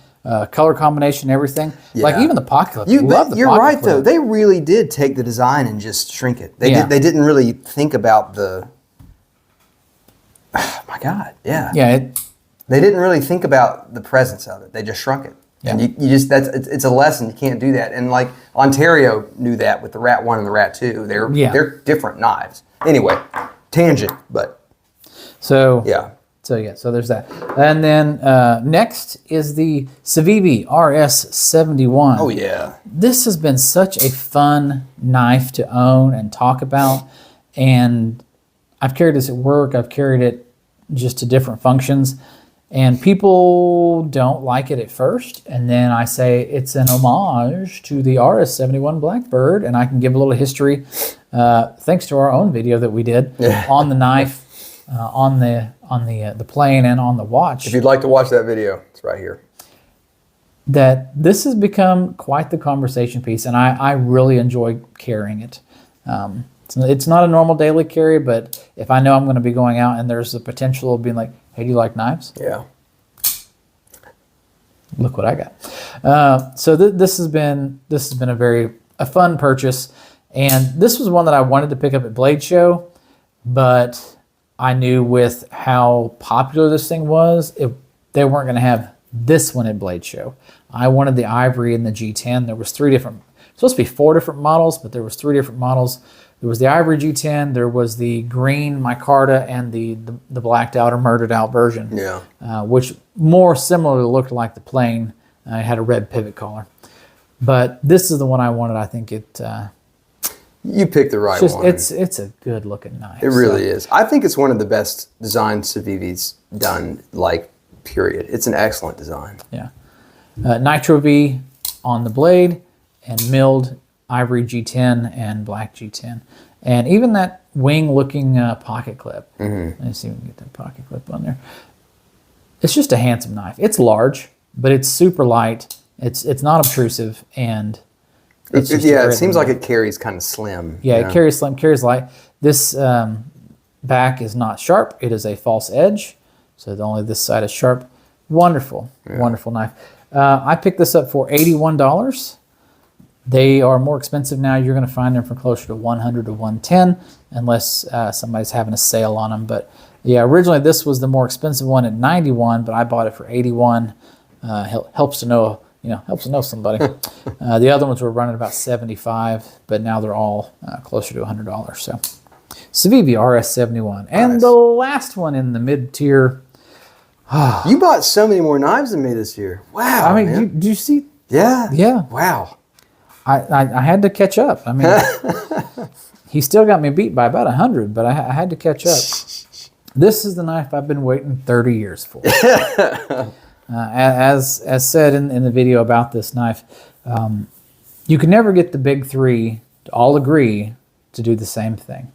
color combination, everything, like even the pocket clip. You're right, though. They really did take the design and just shrink it. They didn't really think about the. Oh my God! Yeah. Yeah. They didn't really think about the presence of it. They just shrunk it. Yeah. And you just it's a lesson. You can't do that. And like Ontario knew that with the Rat 1 and the Rat 2. They're different knives. Anyway, tangent, but so yeah. So there's that. And then next is the Civivi RS71. Oh yeah. This has been such a fun knife to own and talk about, and I've carried this at work. I've carried it just to different functions. And people don't like it at first. And then I say it's an homage to the RS-71 Blackbird. And I can give a little history, thanks to our own video that we did on the knife, on the plane, and on the watch. If you'd like to watch that video, it's right here. That this has become quite the conversation piece, and I really enjoy carrying it. It's not a normal daily carry, but if I know I'm going to be going out and there's the potential of being like, hey, do you like knives? Yeah. Look what I got. So this has been a fun purchase, and this was one that I wanted to pick up at Blade Show, but I knew with how popular this thing was, they weren't going to have this one at Blade Show. I wanted the ivory and the G10. There was supposed to be 4 different models, but there was 3 different models. There was the ivory G10, there was the green micarta, and the blacked out or murdered out version. Yeah. Which more similarly looked like the plain. It had a red pivot collar. But this is the one I wanted. I think it... you picked the right one. It's a good looking knife. It really is. I think it's one of the best designs Civivi's done, like, period. It's an excellent design. Yeah. Nitro V on the blade and milled ivory G10 and black G10. And even that wing looking pocket clip. Mm-hmm. Let's see if we can get that pocket clip on there. It's just a handsome knife. It's large, but it's super light. It's not obtrusive, and it seems like it carries kind of slim. Yeah, it carries slim, carries light. This back is not sharp. It is a false edge, so only this side is sharp. Wonderful, wonderful knife. I picked this up for $81. They are more expensive now. You're going to find them for closer to $100 to $110, unless somebody's having a sale on them. But yeah, originally this was the more expensive one at $91, but I bought it for $81. Helps to know, helps to know somebody. The other ones were running about $75, but now they're all closer to $100. So Civivi RS-71, and the last one in the mid-tier. You bought so many more knives than me this year. Wow. I mean, did you see? Yeah. Yeah. Wow. I had to catch up. I mean, he still got me beat by about 100, but I had to catch up. This is the knife I've been waiting 30 years for. As said in the video about this knife, you can never get the big three to all agree to do the same thing.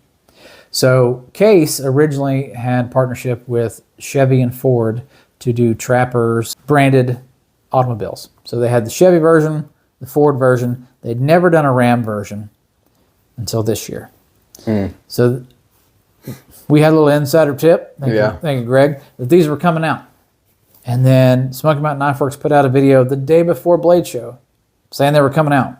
So Case originally had partnership with Chevy and Ford to do Trappers branded automobiles. So they had the Chevy version, the Ford version. They'd never done a Ram version until this year. So we had a little insider tip, thank you, Greg, that these were coming out. And then Smoky Mountain Knife Works put out a video the day before Blade Show saying they were coming out.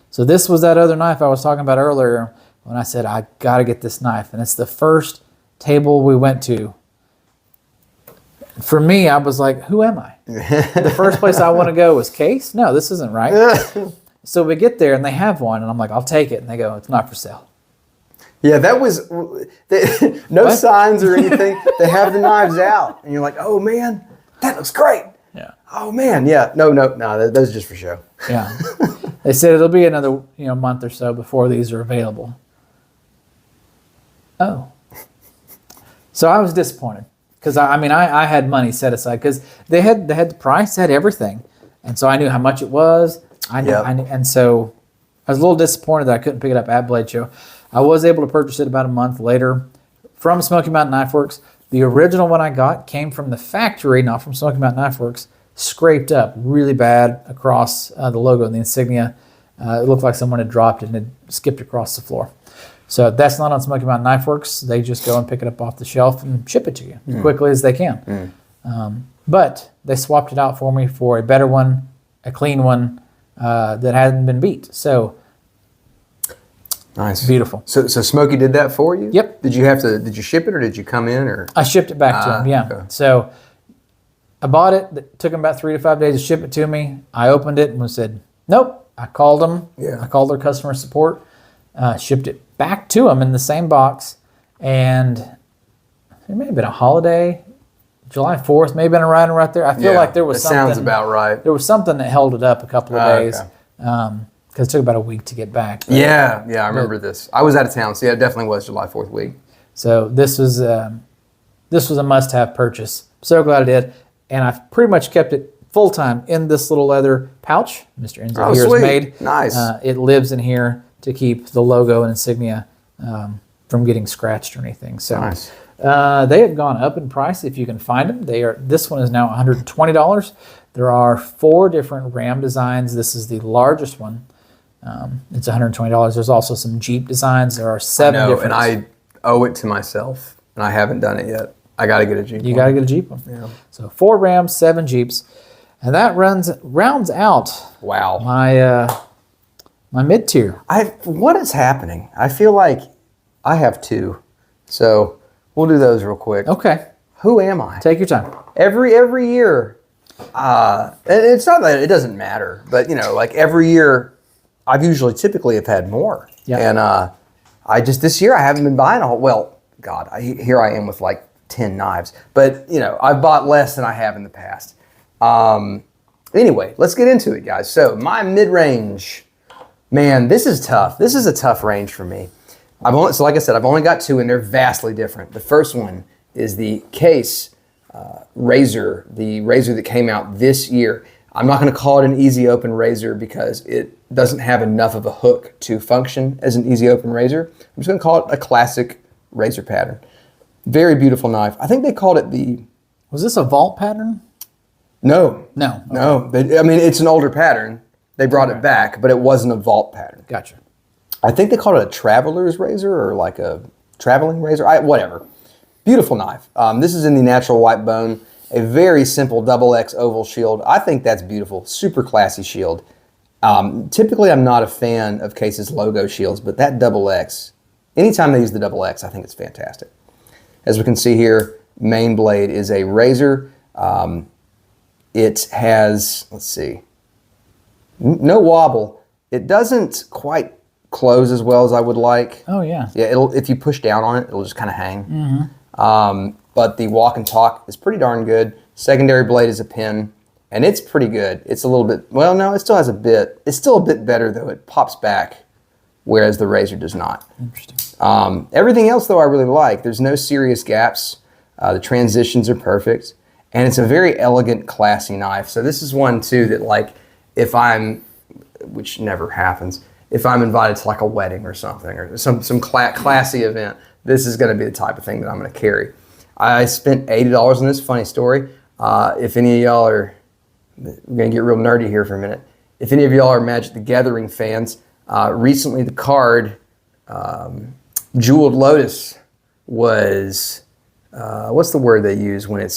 So this was that other knife I was talking about earlier when I said, I got to get this knife. And it's the first table we went to. For me, I was like, who am I? The first place I want to go was Case? No, this isn't right. So we get there and they have one, and I'm like, I'll take it. And they go, it's not for sale. Yeah, that was no signs or anything. They have the knives out, and you're like, oh man, that looks great. Yeah. Oh man, yeah. No, those are just for show. Yeah. They said it'll be another month or so before these are available. Oh. So I was disappointed because I had money set aside because they had the price, they had everything, and so I knew how much it was. I knew, and so I was a little disappointed that I couldn't pick it up at Blade Show. I was able to purchase it about a month later from Smoky Mountain Knife Works. The original one I got came from the factory, not from Smoky Mountain Knife Works, scraped up really bad across the logo and the insignia. It looked like someone had dropped it and had skipped across the floor. So that's not on Smoky Mountain Knife Works. They just go and pick it up off the shelf and ship it to you as quickly as they can. But they swapped it out for me for a better one, a clean one that hadn't been beat. So nice, beautiful. So Smokey did that for you? Yep. Did you ship it or did you come in or? I shipped it back to him. Yeah. Okay. So I bought it. It took him about 3 to 5 days to ship it to me. I opened it and said, nope. I called them. Yeah. I called their customer support. Shipped it back to them in the same box, and it may have been a holiday, July 4th, maybe been right there. I feel like there was something. Sounds about right. There was something that held it up a couple of days, because it took about a week to get back. Yeah, I remember this. I was out of town, so yeah, it definitely was July 4th week. So this was a must-have purchase. So glad I did, and I've pretty much kept it full-time in this little leather pouch Mr. Enzo here has made. Nice. It lives in here to keep the logo and insignia from getting scratched or anything. So nice. They have gone up in price if you can find them. This one is now $120. There are 4 different ram designs. This is the largest one. It's $120. There's also some Jeep designs. There are 7 different. And I owe it to myself, and I haven't done it yet. I got to get a Jeep. You got to get a Jeep one. Yeah. So 4 Rams, 7 Jeeps, and that rounds out. Wow. My mid tier. What is happening? I feel like I have 2, so we'll do those real quick. Okay. Who am I? Take your time. Every year, and it's not that it doesn't matter, but like every year, I've typically have had more. Yeah. And this year I haven't been buying a whole. Well, God, here I am with like 10 knives, but I've bought less than I have in the past. Anyway, let's get into it, guys. So my mid-range, man, this is tough. This is a tough range for me. Like I said, I've only got 2, and they're vastly different. The first one is the Case razor, the razor that came out this year. I'm not going to call it an easy open razor because it doesn't have enough of a hook to function as an easy open razor. I'm just going to call it a classic razor pattern. Very beautiful knife. I think they called it Was this a vault pattern? No. No. Okay. No. It's an older pattern. They brought it back, but it wasn't a vault pattern. Gotcha. I think they called it a traveler's razor or like a traveling razor. Whatever. Beautiful knife. This is in the natural white bone. A very simple XX oval shield. I think that's beautiful. Super classy shield. Typically, I'm not a fan of Case's logo shields, but that XX, anytime they use the XX, I think it's fantastic. As we can see here, main blade is a razor. It has, let's see, no wobble. It doesn't quite close as well as I would like. Oh, yeah. Yeah, if you push down on it, it'll just kind of hang. Mm-hmm. But the walk and talk is pretty darn good. Secondary blade is a pin, and it's pretty good. It's a little bit, well, no, it still has a bit. It's still a bit better, though. It pops back, whereas the razor does not. Interesting. Everything else, though, I really like. There's no serious gaps. The transitions are perfect, and it's a very elegant, classy knife. So this is one, too, that, like, which never happens, if I'm invited to, like, a wedding or something, or some classy event, this is going to be the type of thing that I'm going to carry. I spent $80 on this. Funny story. If any of y'all are, we're going to get real nerdy here for a minute. If any of y'all are Magic the Gathering fans, recently the card Jeweled Lotus was, what's the word they use when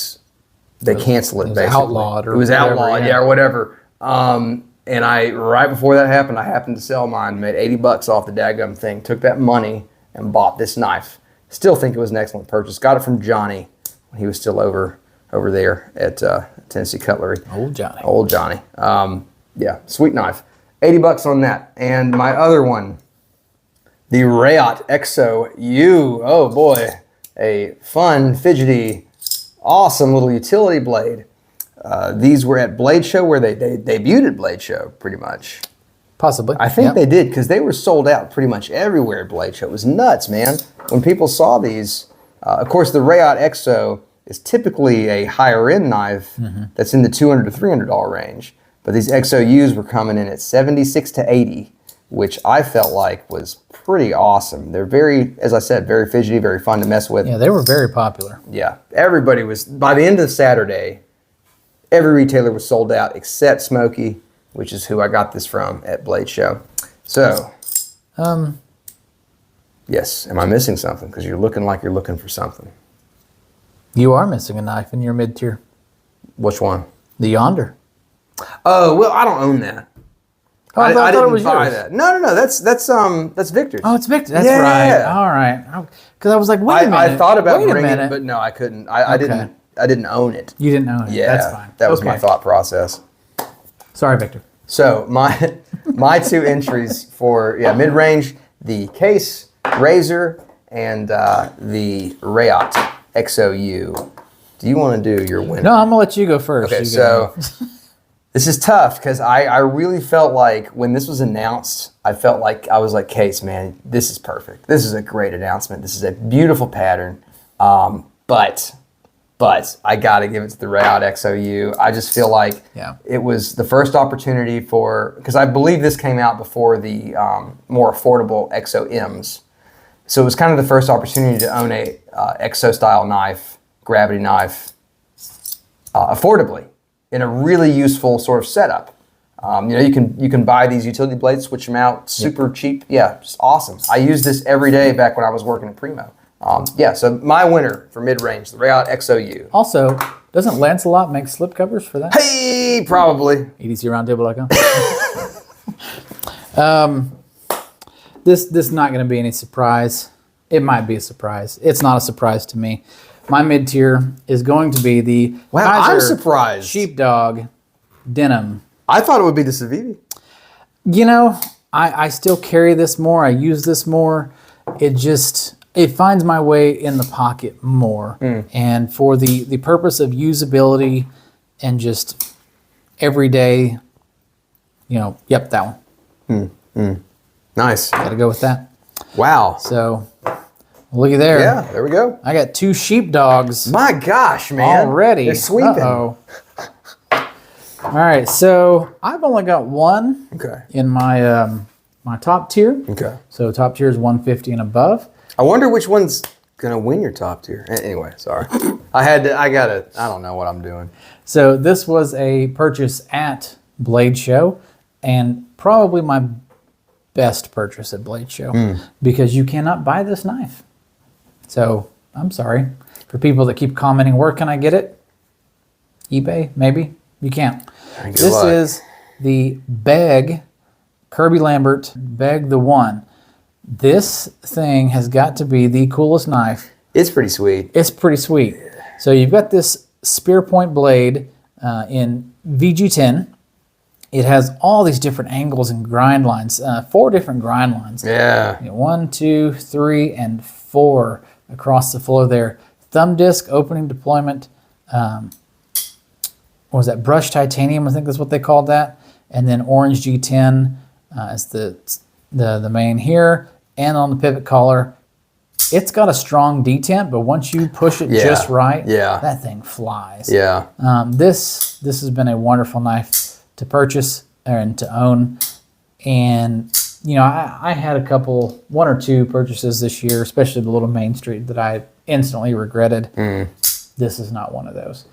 they cancel it, basically? Outlawed. It was outlawed, or whatever. And right before that happened, I happened to sell mine, made $80 off the daggum thing, took that money and bought this knife. Still think it was an excellent purchase. Got it from Johnny when he was still over there at Tennessee Cutlery. Old Johnny. Yeah, sweet knife. $80 on that. And my other one, the Rayot Exo U. Oh boy, a fun, fidgety, awesome little utility blade. These were at Blade Show, where they debuted at Blade Show, pretty much. Possibly. I think they did, because they were sold out pretty much everywhere at Blade Show. It was nuts, man. When people saw these, of course, the Rayot Exo is typically a higher-end knife that's in the $200 to $300 range. But these XOUs were coming in at $76 to $80, which I felt like was pretty awesome. They're very, as I said, very fidgety, very fun to mess with. Yeah, they were very popular. Yeah, everybody was, by the end of Saturday, every retailer was sold out except Smokey, which is who I got this from at Blade Show. So, yes, am I missing something? Because you're looking like you're looking for something. You are missing a knife in your mid-tier. Which one? The Yonder. Oh, well, I don't own that. Oh, I thought didn't it was buy yours. that. No, that's Victor's. Oh, it's Victor. That's Yeah. right. All right. Because I was like, wait a minute. I thought about wait a bringing it, minute. but no, I couldn't. I didn't own it. You didn't own it. Yeah, That's fine. That was my thought process. Sorry, Victor. So my 2 entries for mid-range, the Case Razor and the Rayot XOU. Do you want to do your winner? No, I'm gonna let you go first. Okay, so This is tough because I really felt like when this was announced, I was like, Case, man, this is perfect. This is a great announcement. This is a beautiful pattern. But I got to give it to the Rayout XOU. I just feel like it was the first opportunity because I believe this came out before the more affordable XOMs. So it was kind of the first opportunity to own a XO style knife, gravity knife, affordably in a really useful sort of setup. You can buy these utility blades, switch them out, super cheap. Yeah, just awesome. I used this every day back when I was working at Primo. So my winner for mid-range, the Rayout XOU. Also, doesn't Lancelot make slip covers for that? Hey, probably. EDCRoundtable.com. This is not going to be any surprise. It might be a surprise. It's not a surprise to me. My mid-tier is going to be the I'm surprised. Sheepdog Denim. I thought it would be the Civivi. You know, I still carry this more. I use this more. It finds my way in the pocket more. And for the purpose of usability and just everyday, that one. Nice. Got to go with that. Wow. So, looky there. Yeah, there we go. I got 2 sheepdogs. My gosh, man. Already. They're sweeping. Uh-oh. All right, so I've only got one in my my top tier. Okay. So top tier is 150 and above. I wonder which one's gonna win your top tier. Anyway, sorry. I don't know what I'm doing. So this was a purchase at Blade Show and probably my best purchase at Blade Show because you cannot buy this knife. So I'm sorry. For people that keep commenting, where can I get it? eBay, maybe? You can't. This is the Beg, Kirby Lambert, Beg the One. This thing has got to be the coolest knife. It's pretty sweet. It's pretty sweet. So you've got this spear point blade in VG10. It has all these different angles and grind lines, 4 different grind lines. Yeah. 1, 2, 3, and 4 across the floor there. Thumb disc, opening deployment, what was that, brushed titanium, I think that's what they called that. And then orange G10 is the main here. And on the pivot collar, it's got a strong detent, but once you push it just right, that thing flies. Yeah. This has been a wonderful knife to purchase and to own. And, I had a couple, 1 or 2 purchases this year, especially the little Main Street that I instantly regretted. This is not one of those.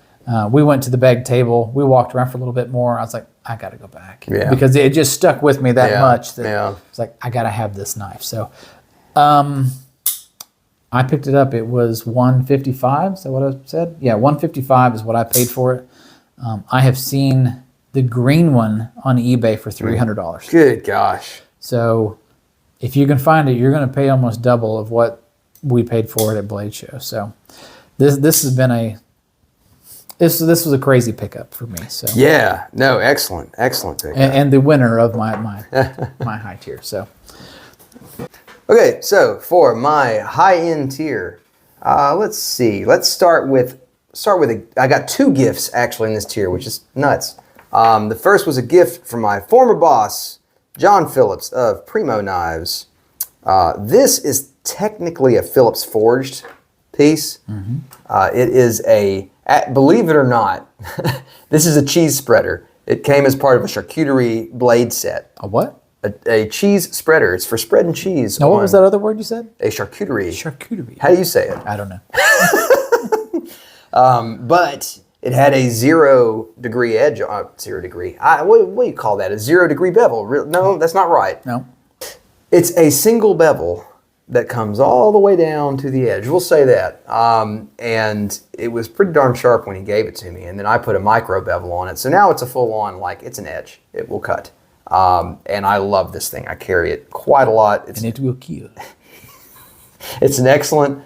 We went to the Beg table. We walked around for a little bit more. I was like, I got to go back. Because it just stuck with me that much that I was like, I got to have this knife. So I picked it up. It was $155. Is that what I said? Yeah, $155 is what I paid for it. I have seen the green one on eBay for $300. Good gosh. So if you can find it, you're going to pay almost double of what we paid for it at Blade Show. So this has been this was a crazy pickup for me. So yeah, no, excellent pickup. And the winner of my my high tier. So okay, so for my high-end tier, let's see. Let's start with I got 2 gifts actually in this tier, which is nuts. The first was a gift from my former boss, John Phillips of Primo Knives. This is technically a Phillips forged piece. It is believe it or not, this is a cheese spreader. It came as part of a charcuterie blade set. a what? A cheese spreader. It's for spreading cheese. Now, what was that other word you said? A charcuterie. Charcuterie. How do you say it? I don't know. But it had a 0 degree edge. 0 degree. What do you call that? A 0 degree bevel? No, that's not right. No. It's a single bevel that comes all the way down to the edge. We'll say that. And it was pretty darn sharp when he gave it to me. And then I put a micro bevel on it. So now it's a full on, it's an edge. It will cut. And I love this thing. I carry it quite a lot. And it will kill. It's an excellent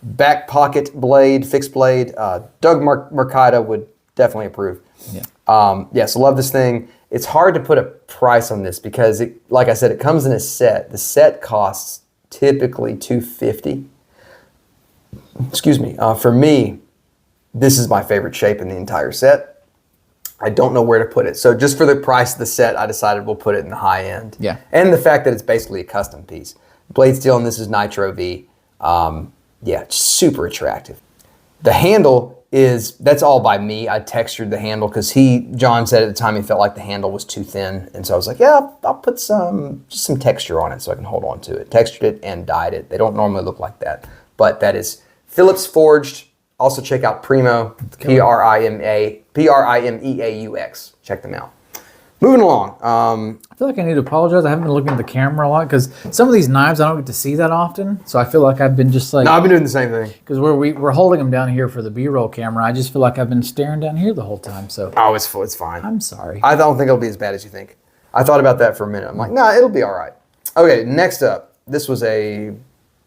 back pocket blade, fixed blade. Doug Mercado would definitely approve. Yeah. So love this thing. It's hard to put a price on this because, like I said, it comes in a set. The set costs typically $250. Excuse me. For me, this is my favorite shape in the entire set. I don't know where to put it. So just for the price of the set, I decided we'll put it in the high end. Yeah. And the fact that it's basically a custom piece. Blade steel, and this is Nitro V. Yeah, super attractive. The handle that's all by me. I textured the handle because John said at the time he felt like the handle was too thin. And so I was like, yeah, I'll put just some texture on it so I can hold on to it. Textured it and dyed it. They don't normally look like that. But that is Phillips forged. Also check out Primo, Primeaux. Check them out. Moving along. I feel like I need to apologize. I haven't been looking at the camera a lot because some of these knives I don't get to see that often. So I feel like I've been just like... No, I've been doing the same thing. Because we're holding them down here for the B-roll camera. I just feel like I've been staring down here the whole time. So oh, it's fine. I'm sorry. I don't think it'll be as bad as you think. I thought about that for a minute. I'm like, nah, it'll be all right. Okay, next up. This was a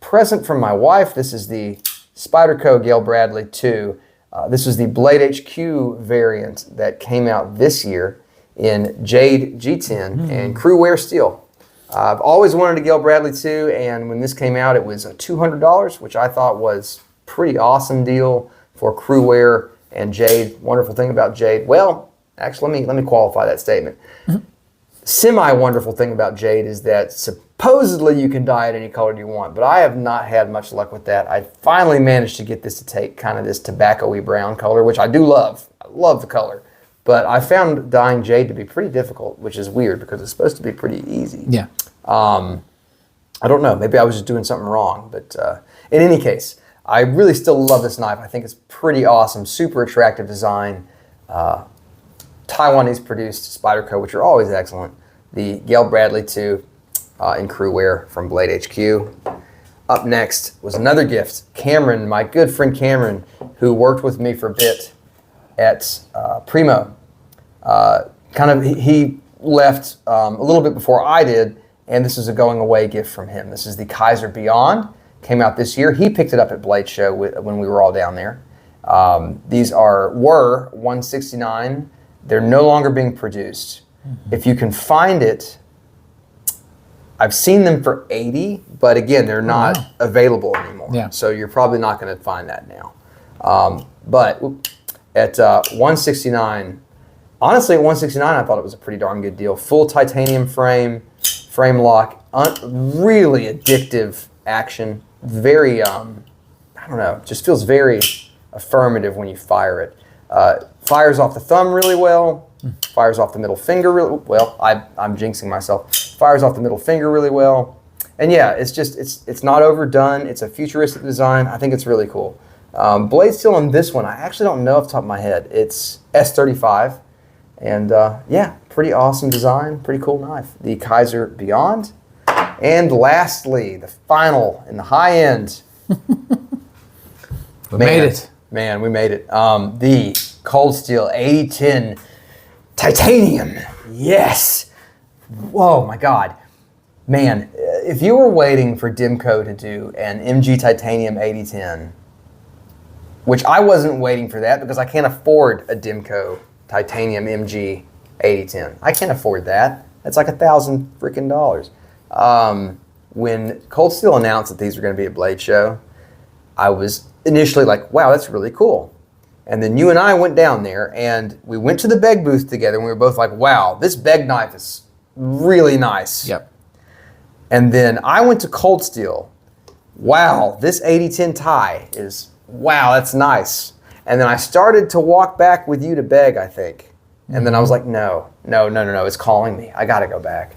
present from my wife. This is the Spyderco Gail Bradley 2. This was the Blade HQ variant that came out this year in Jade G10 and Crew Wear steel. I've always wanted a Gail Bradley 2, and when this came out, it was $200, which I thought was pretty awesome deal for Crew Wear and Jade. Wonderful thing about Jade. Well, actually, let me qualify that statement. Semi-wonderful thing about Jade is that supposedly you can dye it any color you want, but I have not had much luck with that. I finally managed to get this to take kind of this tobacco-y brown color, which I do love. I love the color. But I found dyeing Jade to be pretty difficult, which is weird because it's supposed to be pretty easy. Yeah. I don't know. Maybe I was just doing something wrong. But in any case, I really still love this knife. I think it's pretty awesome. Super attractive design. Taiwanese produced Spyderco, which are always excellent. The Gail Bradley 2 in Crew Wear from Blade HQ. Up next was another gift. Cameron, my good friend Cameron, who worked with me for a bit at Primo. He left a little bit before I did, and this is a going away gift from him. This is the Kaiser Beyond. Came out this year. He picked it up at Blade Show when we were all down there. These were 169. They're no longer being produced. If you can find it, I've seen them for 80, but again, they're not available anymore. Yeah. So you're probably not going to find that now. But at 169, honestly, at 169, I thought it was a pretty darn good deal. Full titanium frame lock, really addictive action. Very, I don't know, just feels very affirmative when you fire it. Fires off the thumb really well. Fires off the middle finger really well. I'm jinxing myself. Fires off the middle finger really well. And yeah, it's not overdone. It's a futuristic design. I think it's really cool. Blade steel on this one, I actually don't know off the top of my head. It's S35. And yeah, pretty awesome design. Pretty cool knife. The Kaiser Beyond. And lastly, the final in the high end. We made it. Man, we made it. The Cold Steel 8010 Titanium. Yes. Whoa, my God. Man, if you were waiting for Dimco to do an MG Titanium 8010, which I wasn't waiting for that because I can't afford a Dimco Titanium MG 8010. I can't afford that. That's like $1,000 freaking dollars. When Cold Steel announced that these were going to be at Blade Show, I was initially like, wow, that's really cool. And then you and I went down there and we went to the Beg booth together and we were both like, wow, this Beg knife is really nice. Yep. And then I went to Cold Steel. Wow, this 8010 tie is, wow, that's nice. And then I started to walk back with you to Beg, I think. And then I was like, no, it's calling me. I gotta go back.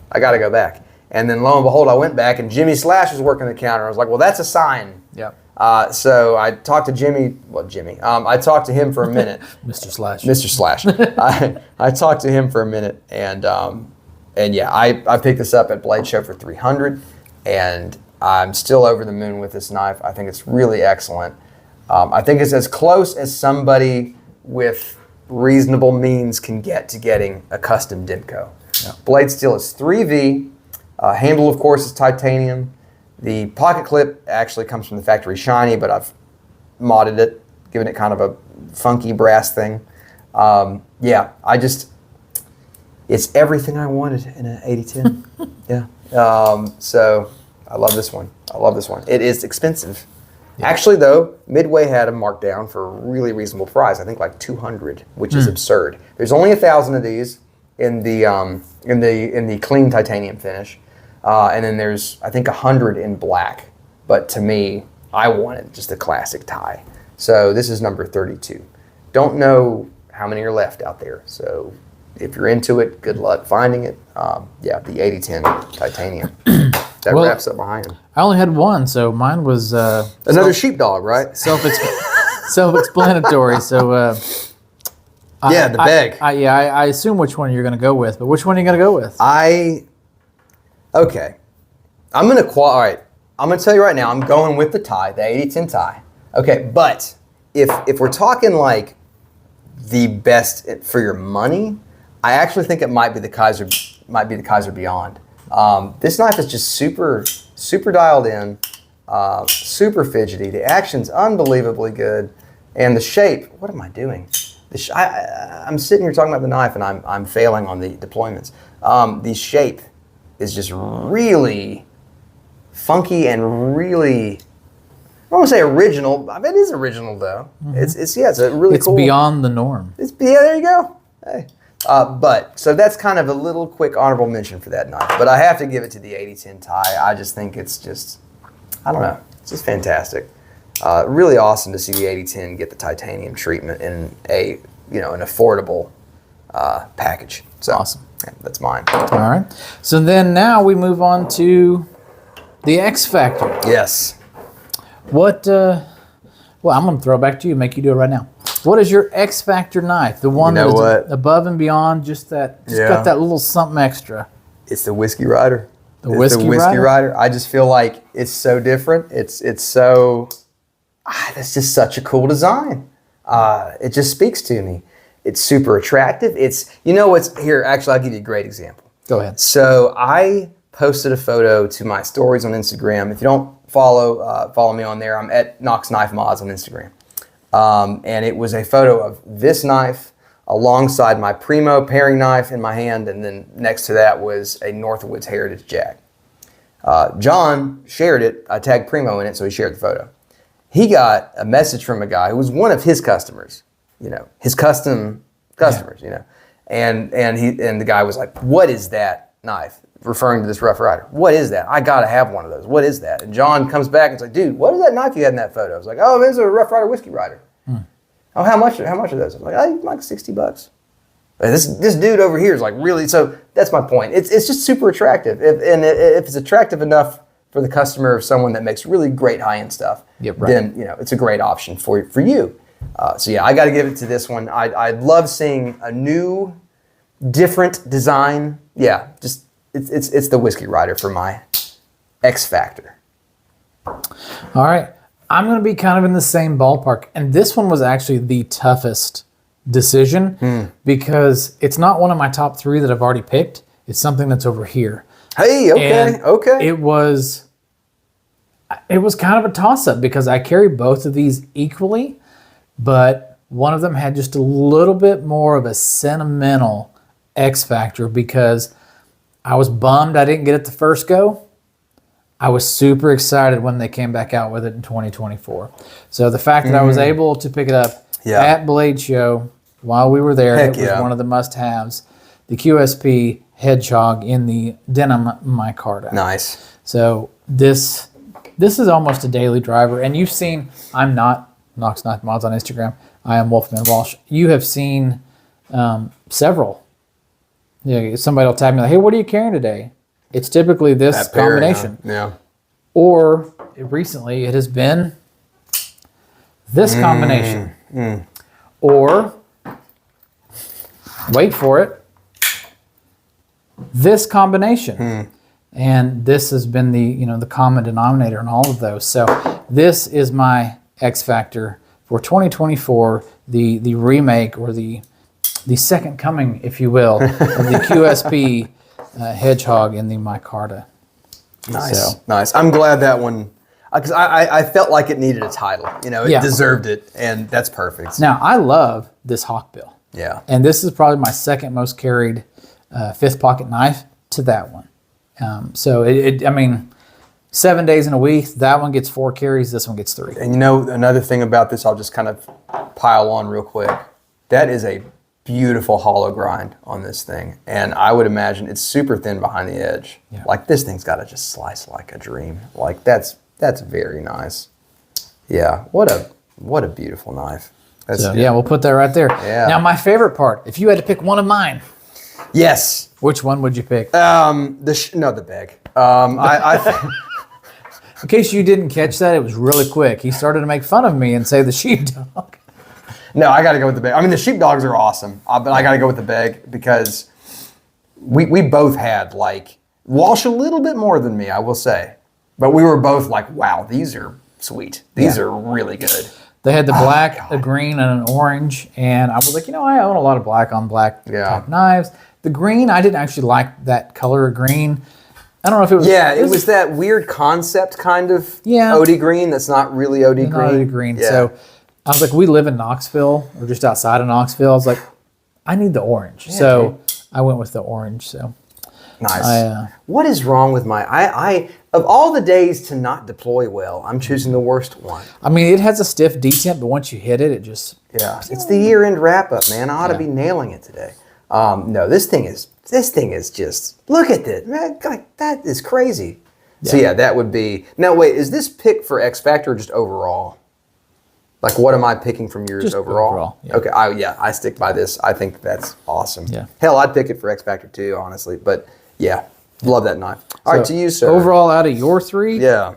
And then lo and behold, I went back and Jimmy Slash was working the counter. I was like, well, that's a sign. Yep. So I talked to Jimmy. I talked to him for a minute. Mr. Slash. I talked to him for a minute, and yeah, I picked this up at Blade Show for $300, and I'm still over the moon with this knife. I think it's really excellent. I think it's as close as somebody with reasonable means can get to getting a custom Dimco. Yeah. Blade steel is 3V. Handle, of course, is titanium. The pocket clip actually comes from the factory shiny, but I've modded it, given it kind of a funky brass thing. Yeah, it's everything I wanted in an 8010. Yeah. So I love this one. It is expensive. Actually, though, Midway had them marked down for a really reasonable price. I think like 200, which is absurd. There's only 1,000 of these in the clean titanium finish, and then there's I think 100 in black. But to me, I wanted just a classic tie. So this is number 32. Don't know how many are left out there. So if you're into it, good luck finding it. Yeah, the 8010 titanium. That wraps up behind him. I only had one, so mine was another sheepdog, right? Self-explanatory. So the bag. I assume which one you're going to go with, but which one are you going to go with? Okay. All right. I'm going to tell you right now, I'm going with the tie, the 8010 tie. Okay, but if we're talking like the best for your money, I actually think it might be the Kaiser Beyond. This knife is just super dialed in, super fidgety. The action's unbelievably good, and the shape. What am I doing? I'm sitting here talking about the knife, and I'm failing on the deployments. The shape is just really funky and really. I don't want to say original. It is original though. Mm-hmm. It's a really cool. It's beyond the norm. There you go. Hey. So that's kind of a little quick honorable mention for that knife. But I have to give it to the 8010 tie. I just think it's just, I don't know, it's just fantastic. Really awesome to see the 8010 get the titanium treatment in an affordable package. So awesome. Yeah, that's mine. All right. So then now we move on to the X Factor. Yes. What? Well, I'm going to throw it back to you. Make you do it right now. What is your X Factor knife? The one that's above and beyond, got that little something extra. It's the Whiskey Rider. The Whiskey Rider. I just feel like it's so different. It's so. That's just such a cool design. It just speaks to me. It's super attractive. Here. Actually, I'll give you a great example. Go ahead. So I posted a photo to my stories on Instagram. If you don't follow me on there, I'm at Knox Knife Mods on Instagram. And it was a photo of this knife alongside my Primo paring knife in my hand, and then next to that was a Northwoods Heritage Jag. John shared it. I tagged Primo in it, so he shared the photo. He got a message from a guy who was one of his customers, his custom customers, and the guy was like, "What is that knife?" Referring to this Rough Rider. "What is that? I gotta have one of those. What is that?" And John comes back and is like, "Dude, what is that knife you had in that photo?" I was like, "Oh, there's a Rough Rider Whiskey Rider." "Oh, how much are those?" I was like, "Like $60." This dude over here is like really. So that's my point. It's just super attractive. If it's attractive enough for the customer of someone that makes really great high end stuff, then it's a great option for you. So yeah, I got to give it to this one. I love seeing a new, different design. Yeah, just. It's the Whiskey Rider for my X Factor. All right. I'm going to be kind of in the same ballpark. And this one was actually the toughest decision because it's not one of my top 3 that I've already picked. It's something that's over here. Hey, okay. It was kind of a toss-up because I carry both of these equally, but one of them had just a little bit more of a sentimental X Factor because I was bummed I didn't get it the first go. I was super excited when they came back out with it in 2024. So the fact that I was able to pick it up at Blade Show while we were there, it was one of the must-haves. The QSP Hedgehog in the denim micarta. Nice. So this is almost a daily driver. And you've seen, I'm not Knox Knife Mods on Instagram. I am Wolfman Walsh. You have seen several. Yeah, somebody will tag me like, "Hey, what are you carrying today?" It's typically this combination. Yeah. Or recently it has been this combination. Or wait for it. This combination. And this has been the common denominator in all of those. So this is my X Factor for 2024, the remake or the second coming, if you will, of the QSP Hedgehog in the micarta. Nice. I'm glad that one, because I felt like it needed a title. It deserved it, and that's perfect. Now, I love this hawkbill. Yeah. And this is probably my second most carried 5th pocket knife to that one. So, 7 days in a week. That one gets 4 carries. This one gets 3. And you know, another thing about this, I'll just kind of pile on real quick. That is a beautiful hollow grind on this thing. And I would imagine it's super thin behind the edge. Yeah. Like this thing's got to just slice like a dream. Like that's very nice. Yeah, what a beautiful knife. So, yeah, we'll put that right there. Yeah. Now, my favorite part, if you had to pick one of mine. Yes. Which one would you pick? The bag. In case you didn't catch that, it was really quick. He started to make fun of me and say the sheepdog. No, I got to go with the bag. I mean, the sheepdogs are awesome, but I got to go with the bag because we both had, like, Walsh a little bit more than me, I will say. But we were both like, wow, these are sweet. These are really good. They had the black, a green, and an orange. And I was like, I own a lot of black on black type knives. The green, I didn't actually like that color of green. I don't know if it was... Yeah, it was that weird concept kind of OD green that's not really OD green. Not OD green. Yeah. So I was like, we live in Knoxville, or just outside of Knoxville. I was like, I need the orange. Yeah, so I went with the orange. So nice. What is wrong with my... Of all the days to not deploy well, I'm choosing the worst one. I mean, it has a stiff detent, but once you hit it, it just... Yeah, it's the year-end wrap-up, man. I ought to be nailing it today. No, this thing is just, look at this, man, like, that is crazy. Yeah. So yeah, that would be, now wait, is this pick for X Factor or just overall? Like, what am I picking from yours just overall? Yeah. Okay, I stick by this. I think that's awesome. Yeah. Hell, I'd pick it for X Factor too, honestly, but yeah, love that knife. All right, to you, sir. Overall, out of your 3? Yeah.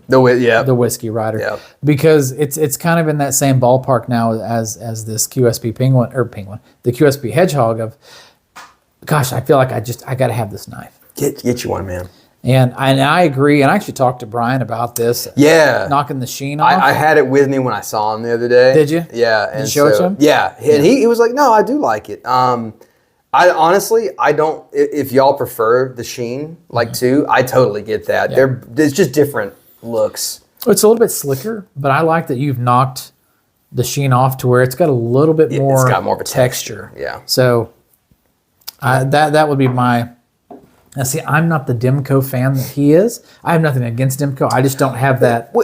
The Whiskey Rider. Yeah. Because it's kind of in that same ballpark now as this QSP the QSP Hedgehog of, gosh, I feel like I got to have this knife. Get you one, man. And I agree. And I actually talked to Brian about this. Yeah. Knocking the sheen off. I had it with me when I saw him the other day. Did you? Yeah. Did you show it to him? Yeah. And he was like, no, I do like it. I honestly, I don't, if y'all prefer the sheen, like too, I totally get that. Yeah. It's just different looks. It's a little bit slicker, but I like that you've knocked the sheen off to where it's got a little bit more. It's got more of a texture. Yeah. So that would be my. Now see, I'm not the Demco fan that he is. I have nothing against Demco. I just don't have that.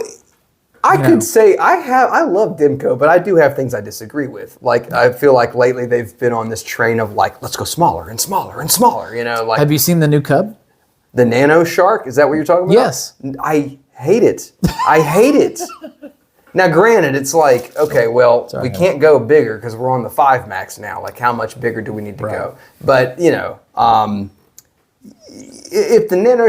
I could say I love Demco, but I do have things I disagree with. Like, I feel like lately they've been on this train of like, let's go smaller and smaller and smaller. Like. Have you seen the new Cub? The Nano Shark? Is that what you're talking about? Yes. I hate it. I hate it. Now, granted, it's like, okay, well, we can't go bigger because we're on the 5 max now. Like, how much bigger do we need to go? But, if the Nano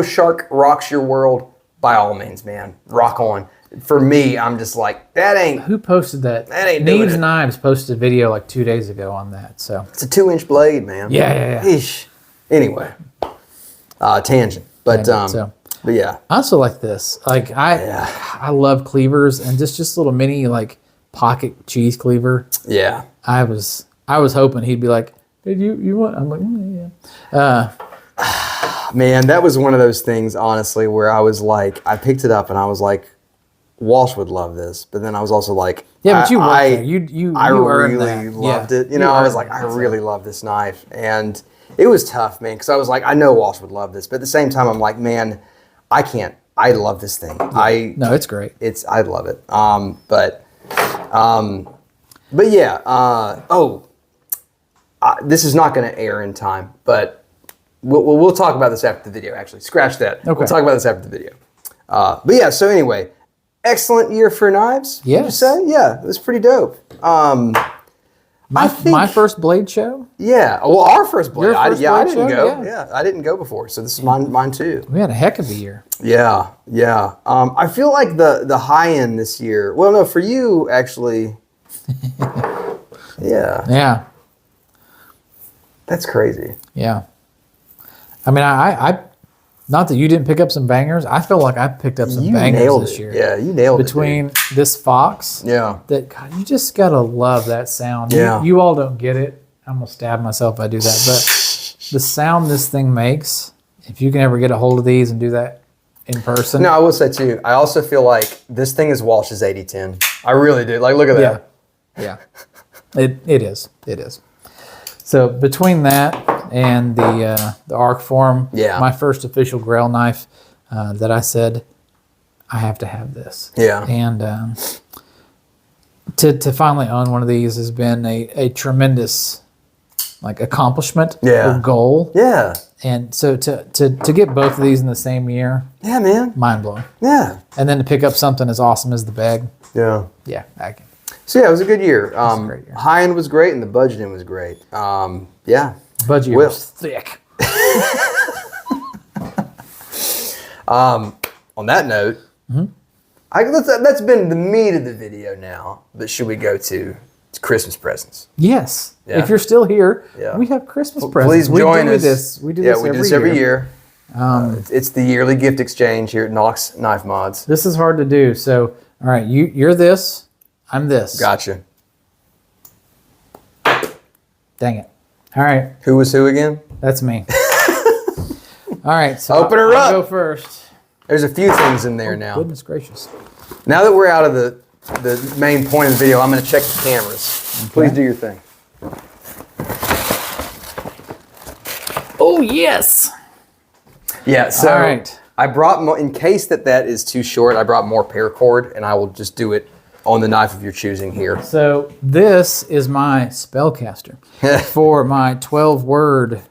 Shark rocks your world, by all means, man, rock on. For me, I'm just like, that ain't... Who posted that? That ain't doing it. Knives posted a video like 2 days ago on that, so... It's a 2-inch blade, man. Yeah. Eesh. Anyway, tangent. But yeah. I also like this. Like, I love cleavers and just little mini, like, pocket cheese cleaver. Yeah. I was hoping he'd be like, "Did you want?" I'm like, yeah. Man, that was one of those things, honestly, where I was like, I picked it up and I was like, Walsh would love this, but then I was also like, yeah, but I really loved it. I was like, I really love this knife, and it was tough, man, because I was like, I know Walsh would love this, but at the same time, I'm like, man, I can't. I love this thing. Yeah. No, it's great. I love it. But yeah. This is not going to air in time, but we'll talk about this after the video. Actually, scratch that. Okay. We'll talk about this after the video. But yeah. So anyway, excellent year for knives. Yeah. Would you say? Yeah, it was pretty dope. My first blade show? Yeah. Well, our first blade. I didn't go. Yeah, I didn't go before, so this is mine too. We had a heck of a year. Yeah. I feel like the high end this year. Well, no, for you actually. Yeah. That's crazy. Yeah. I mean, I not that you didn't pick up some bangers. I feel like I picked up some bangers this year. Yeah, you nailed it. Between this Fox. Yeah. That, God, you just got to love that sound. Yeah. You all don't get it. I'm going to stab myself if I do that. But the sound this thing makes, if you can ever get a hold of these and do that in person. No, I will say too, I also feel like this thing is Walsh's 80-10. I really do. Like, look at that. Yeah. It is. So between that, and the arc form. Yeah. My first official Grail knife that I said, I have to have this. Yeah. And to finally own one of these has been a tremendous accomplishment or goal. Yeah. And so to get both of these in the same year, yeah, man, mind blowing. Yeah. And then to pick up something as awesome as the bag. Yeah. Yeah. So yeah, it was a good year. It was a great year. High end was great and the budgeting was great. Yeah. Budget was thick. On that note, that's been the meat of the video now. But should we go to Christmas presents? Yes. Yeah. If you're still here, Yeah. we have Christmas presents. Please join us. We do this every year. It's the yearly gift exchange here at Knox Knife Mods. This is hard to do. So, all right, you're this. I'm this. Gotcha. Dang it. All right. Who was who again? That's me. All right. So Open her up. I'll go first. There's a few things in there now. Goodness gracious. Now that we're out of the main point of the video, I'm going to check the cameras. Okay. Please do your thing. Oh, yes. Yeah, so all right. I brought more, in case that is too short, I brought more paracord, and I will just do it on the knife of your choosing here. So this is my spellcaster for my 12-word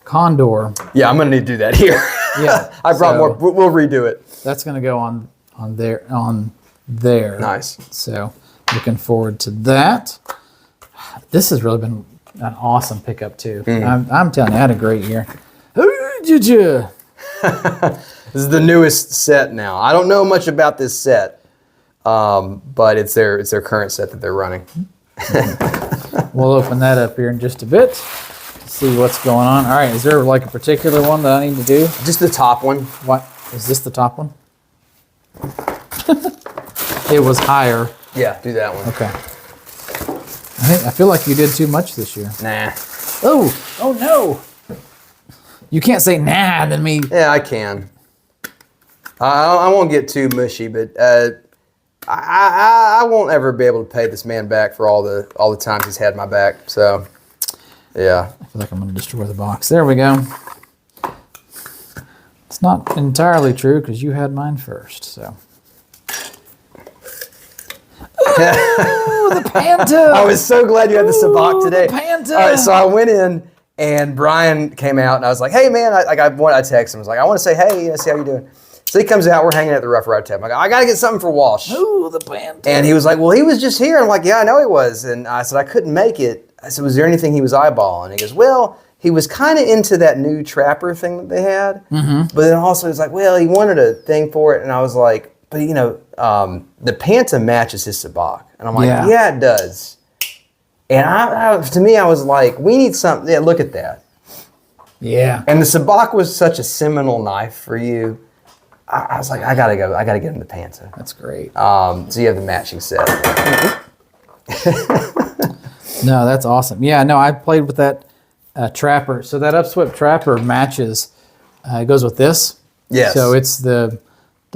Condor. Yeah, I'm going to need to do that here. Yeah. I brought more. We'll redo it. That's going to go on there. Nice. So looking forward to that. This has really been an awesome pickup too. I'm telling you, I had a great year. This is the newest set now. I don't know much about this set, but it's their current set that they're running. We'll open that up here in just a bit to see what's going on. All right, is there like a particular one that I need to do? Just the top one. What? Is this the top one? It was higher. Yeah, do that one. Okay. I feel like you did too much this year. Nah. Oh no. You can't say nah and then me. Yeah, I can. I won't get too mushy, but I won't ever be able to pay this man back for all the times he's had my back. So, yeah. I feel like I'm going to destroy the box. There we go. It's not entirely true because you had mine first. So. Oh, the Panta! I was so glad you had the sabak today. The Panta! All right, so I went in and Brian came out and I was like, "Hey man," I texted him. I was like, "I want to say hey, see how you doing." So he comes out. We're hanging at the Rough Rider tab. I'm like, "I got to get something for Walsh." Ooh, the Panta! And he was like, "Well, he was just here." I'm like, "Yeah, I know he was." And I said, "I couldn't make it." I said, "Was there anything he was eyeballing?" And he goes, "Well, he was kind of into that new trapper thing that they had, but then also he's like, well, he wanted a thing for it." And I was like, "But you know, the Panta matches his sabak." And I'm like, yeah it does. And to me, I was like, we need something. Yeah, look at that. Yeah. And the sabak was such a seminal knife for you. I was like, I gotta get him the Panta. That's great. So you have the matching set. No, that's awesome. Yeah, no, I played with that trapper. So that upswept trapper matches. It goes with this. Yes. So it's the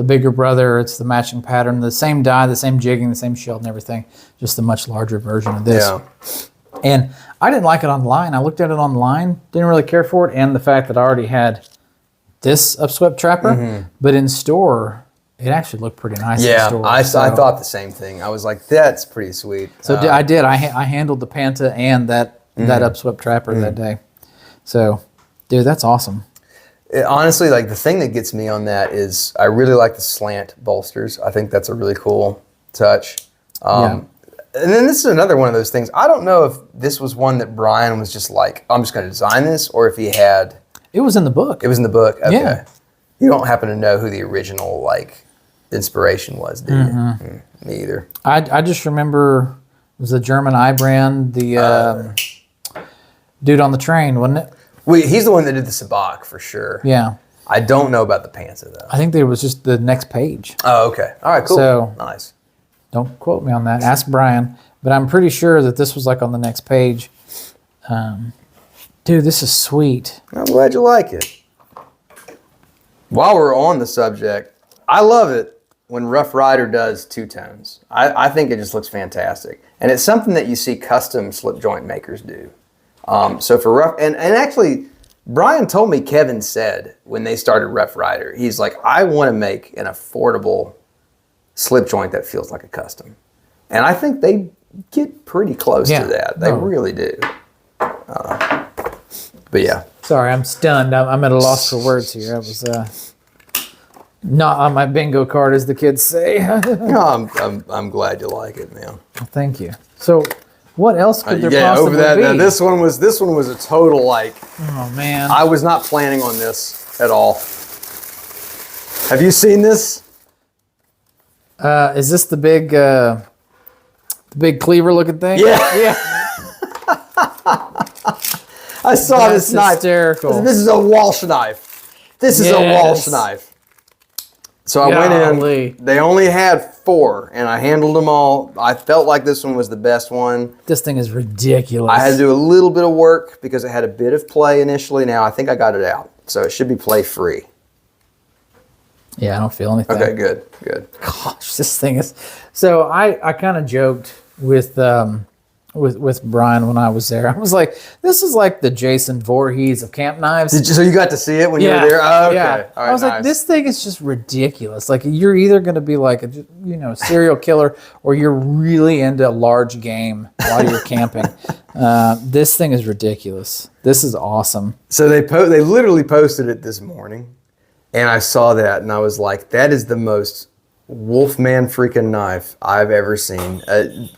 bigger brother. It's the matching pattern, the same die, the same jigging, the same shield and everything. Just a much larger version of this. Yeah. And I didn't like it online. I looked at it online, didn't really care for it, and the fact that I already had this upswept trapper, but in store, it actually looked pretty nice. Yeah, in store, I thought the same thing. I was like, that's pretty sweet. So I did. I handled the Panta and that upswept trapper that day. So, dude, that's awesome. Honestly, like the thing that gets me on that is I really like the slant bolsters. I think that's a really cool touch. And then this is another one of those things. I don't know if this was one that Brian was just like, I'm just going to design this, or if he had. It was in the book. It was in the book. Okay. Yeah. You don't happen to know who the original like inspiration was, do you? Me either. I just remember it was the German eye brand, the dude on the train, wasn't it? He's the one that did the sabak for sure. Yeah. I don't know about the Panta though. I think there was just the next page. Oh, okay. All right, cool. So, nice. Don't quote me on that. Ask Brian. But I'm pretty sure that this was like on the next page. Dude, this is sweet. I'm glad you like it. While we're on the subject, I love it when Rough Rider does two-tones. I think it just looks fantastic. And it's something that you see custom slip joint makers do. So for rough, and actually, Brian told me, Kevin said when they started Rough Rider, he's like, I want to make an affordable slip joint that feels like a custom. And I think they get pretty close to that. They really do. But yeah. Sorry, I'm stunned. I'm at a loss for words here. I was not on my bingo card, as the kids say. No, I'm glad you like it, man. Well, thank you. So, what else could there possibly be? Now, this one was a total like. Oh man! I was not planning on this at all. Have you seen this? Is this the big cleaver looking thing? Yeah. Yeah. I saw this knife. Hysterical. This is a Walsh knife. This is a Walsh knife. So I went in. They only had 4, and I handled them all. I felt like this one was the best one. This thing is ridiculous. I had to do a little bit of work because it had a bit of play initially. Now I think I got it out, so it should be play free. Yeah, I don't feel anything. Okay, good. Gosh, this thing is. So I kind of joked with Brian when I was there. I was like, this is like the Jason Voorhees of camp knives. So you got to see it when you were there? Oh, okay. Yeah. All right, I was like, this thing is just ridiculous. Like, you're either going to be like a serial killer, or you're really into large game while you're camping. This thing is ridiculous. This is awesome. So they literally posted it this morning, and I saw that, and I was like, that is the most Wolfman freaking knife I've ever seen.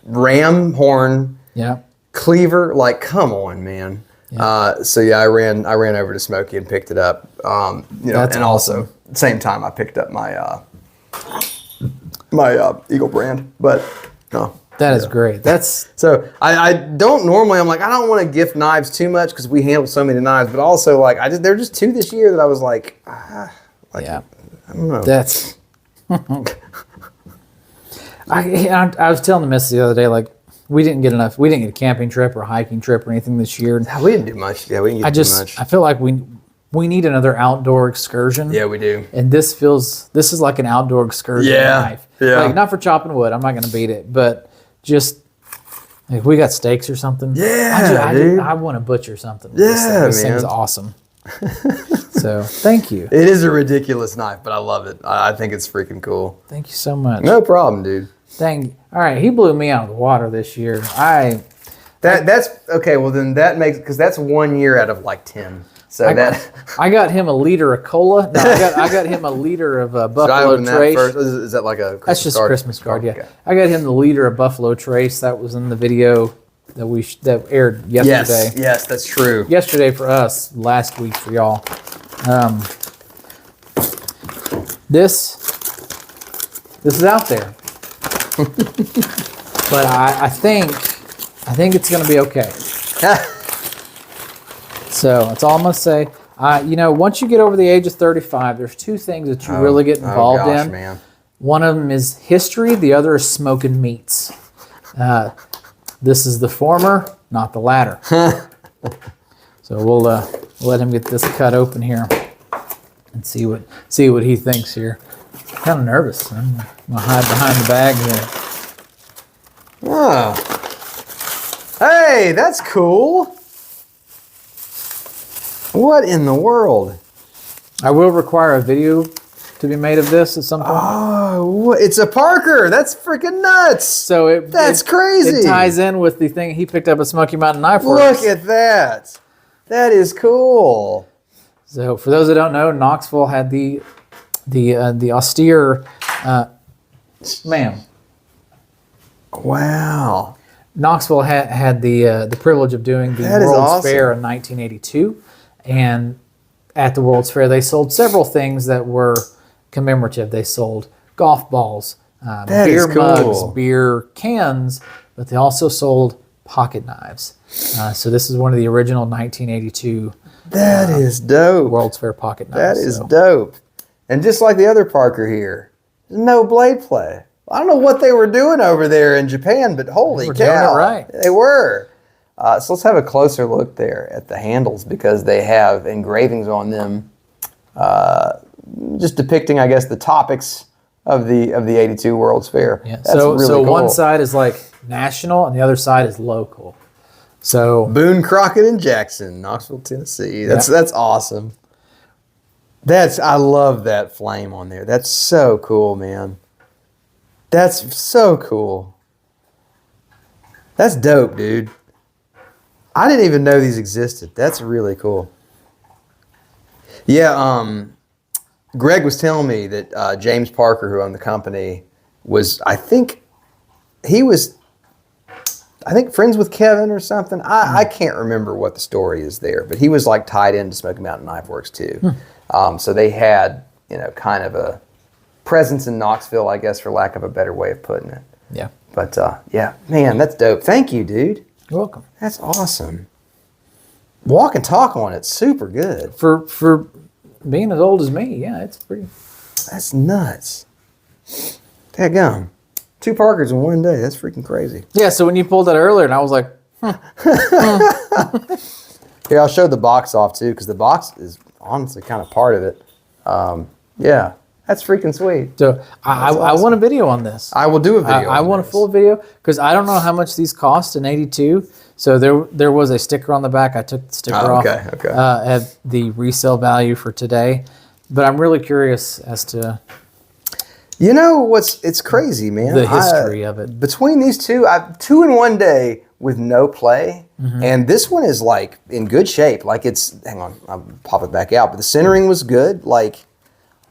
Ram horn. Yeah. Cleaver, like, come on, man. Yeah. So yeah, I ran over to Smokey and picked it up. That's and awesome. Also same time I picked up my Eagle brand. But no. That is great. That's so I don't normally, I'm like, I don't want to gift knives too much because we handle so many knives, but also like there were just 2 this year that I was like, I don't know. That's I was telling the missus the other day, like, we didn't get a camping trip or a hiking trip or anything this year. No, we didn't do much. Yeah, we didn't do much. I feel like we need another outdoor excursion. Yeah, we do. And this is like an outdoor excursion knife. Yeah. Like, not for chopping wood. I'm not going to beat it, but just like, we got steaks or something. Yeah, I want to butcher something. Yeah, this thing's awesome. So thank you. It is a ridiculous knife, but I love it. I think it's freaking cool. Thank you so much. No problem, dude. Thank you. All right, he blew me out of the water this year. That's okay. Well, then that makes, because that's 1 year out of like 10. So I got him a liter of cola. No, I got him a liter of Buffalo Should I open Trace. that first? Is that like a Christmas That's just card? a Christmas card. Yeah, Okay. I got him the liter of Buffalo Trace. That was in the video that aired yesterday. Yes, that's true. Yesterday for us, last week for y'all. This is out there, but I think it's going to be okay. So that's all I'm going to say. Once you get over the age of 35, there's 2 things that you really get involved in. Man. One of them is history. The other is smoking meats. This is the former, not the latter. So we'll let him get this cut open here and see what he thinks here. I'm kind of nervous. I'm gonna hide behind the bag here. Oh. Hey, that's cool. What in the world? I will require a video to be made of this at some point. Oh, it's a Parker. That's freaking nuts. So that's crazy. It ties in with the thing he picked up at Smoky Mountain Knife Works. Look at that. That is cool. So for those that don't know, Knoxville had the austere, ma'am. Wow. Knoxville had the privilege of doing the World's Fair in 1982, and at the World's Fair they sold several things that were commemorative. They sold golf balls, beer mugs, beer cans, but they also sold pocket knives. So this is one of the original 1982. That is dope. World's Fair pocket knives. That is dope. And just like the other Parker here, no blade play. I don't know what they were doing over there in Japan, but holy cow. Doing it right. They were. So let's have a closer look there at the handles, because they have engravings on them just depicting, I guess, the topics of the 82 World's Fair. Yeah. That's So really cool. one side is like national and the other side is local. So Boone, Crockett, and Jackson, Knoxville, Tennessee. That's awesome. I love that flame on there. That's so cool, man. That's so cool. That's dope, dude. I didn't even know these existed. That's really cool. Yeah, Greg was telling me that James Parker, who owned the company, was, I think friends with Kevin or something. I can't remember what the story is there, but he was like tied into Smoky Mountain Knife Works too. So they had, kind of a presence in Knoxville, I guess, for lack of a better way of putting it. yeah. But yeah, man, that's dope. Thank you, dude. You're welcome. That's awesome. Walk and talk on it. Super good. For being as old as me, yeah, it's pretty. That's nuts. Dadgum. 2 Parkers in one day. That's freaking crazy. Yeah, so when you pulled that earlier, and I was like, Here, I'll show the box off too, because the box is honestly kind of part of it. Yeah, that's freaking sweet. So I want a video on this. I will do a video. I want a full video because I don't know how much these cost in '82. So there was a sticker on the back. I took the sticker off. Okay. At the resale value for today, but I'm really curious as to it's crazy, man. the history of it. Between these two, 2 in one day with no play, and this one is like in good shape. Like hang on, I'll pop it back out. But the centering was good. Like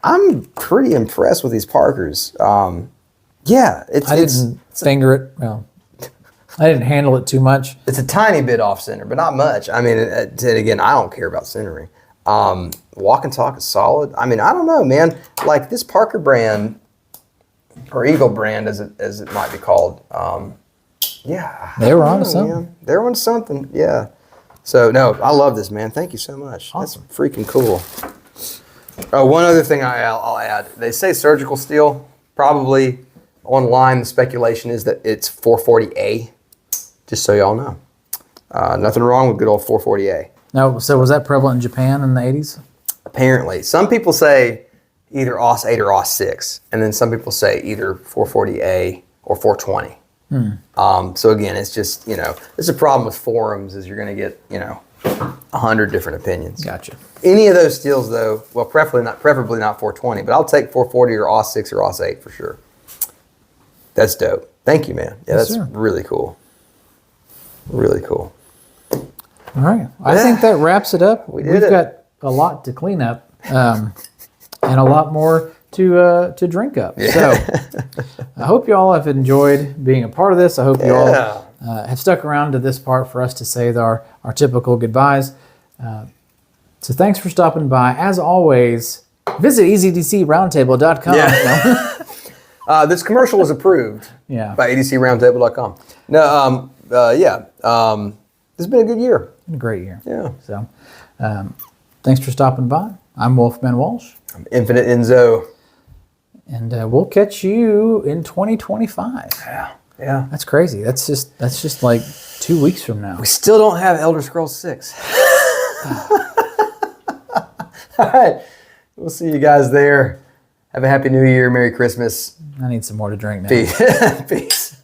I'm pretty impressed with these Parkers. Yeah, I didn't finger it. Well, I didn't handle it too much. It's a tiny bit off center, but not much. I mean, again, I don't care about centering. Walk and talk is solid. I mean, I don't know, man. Like this Parker brand, or Eagle brand, as it might be called. Yeah, they were on to something. Man. They're on something. Yeah. So no, I love this, man. Thank you so much. Awesome. That's freaking cool. Oh, one other thing I'll add. They say surgical steel. Probably online, the speculation is that it's 440A. Just so y'all know. Nothing wrong with good old 440A. No, so was that prevalent in Japan in the 80s? Apparently. Some people say either AUS 8 or AUS 6. And then some people say either 440A or 420. So again, it's just, it's a problem with forums is you're going to get, 100 different opinions. Gotcha. Any of those steels though, well, preferably not 420, but I'll take 440 or AUS 6 or AUS 8 for sure. That's dope. Thank you, man. Yeah, that's really cool. Really cool. All right. I think that wraps it up. We've got a lot to clean up and a lot more to drink up. Yeah. So I hope you all have enjoyed being a part of this. I hope you all have stuck around to this part for us to say our typical goodbyes. So thanks for stopping by. As always, visit easydcroundtable.com. Yeah. This commercial was approved by edcroundtable.com. No, this has been a good year. A great year. Yeah. So thanks for stopping by. I'm Wolfman Walsh. I'm Infinite Enzo. And we'll catch you in 2025. Yeah. That's crazy. That's just like 2 weeks from now. We still don't have Elder Scrolls 6. All right. We'll see you guys there. Have a happy new year. Merry Christmas. I need some more to drink now. Peace. Peace.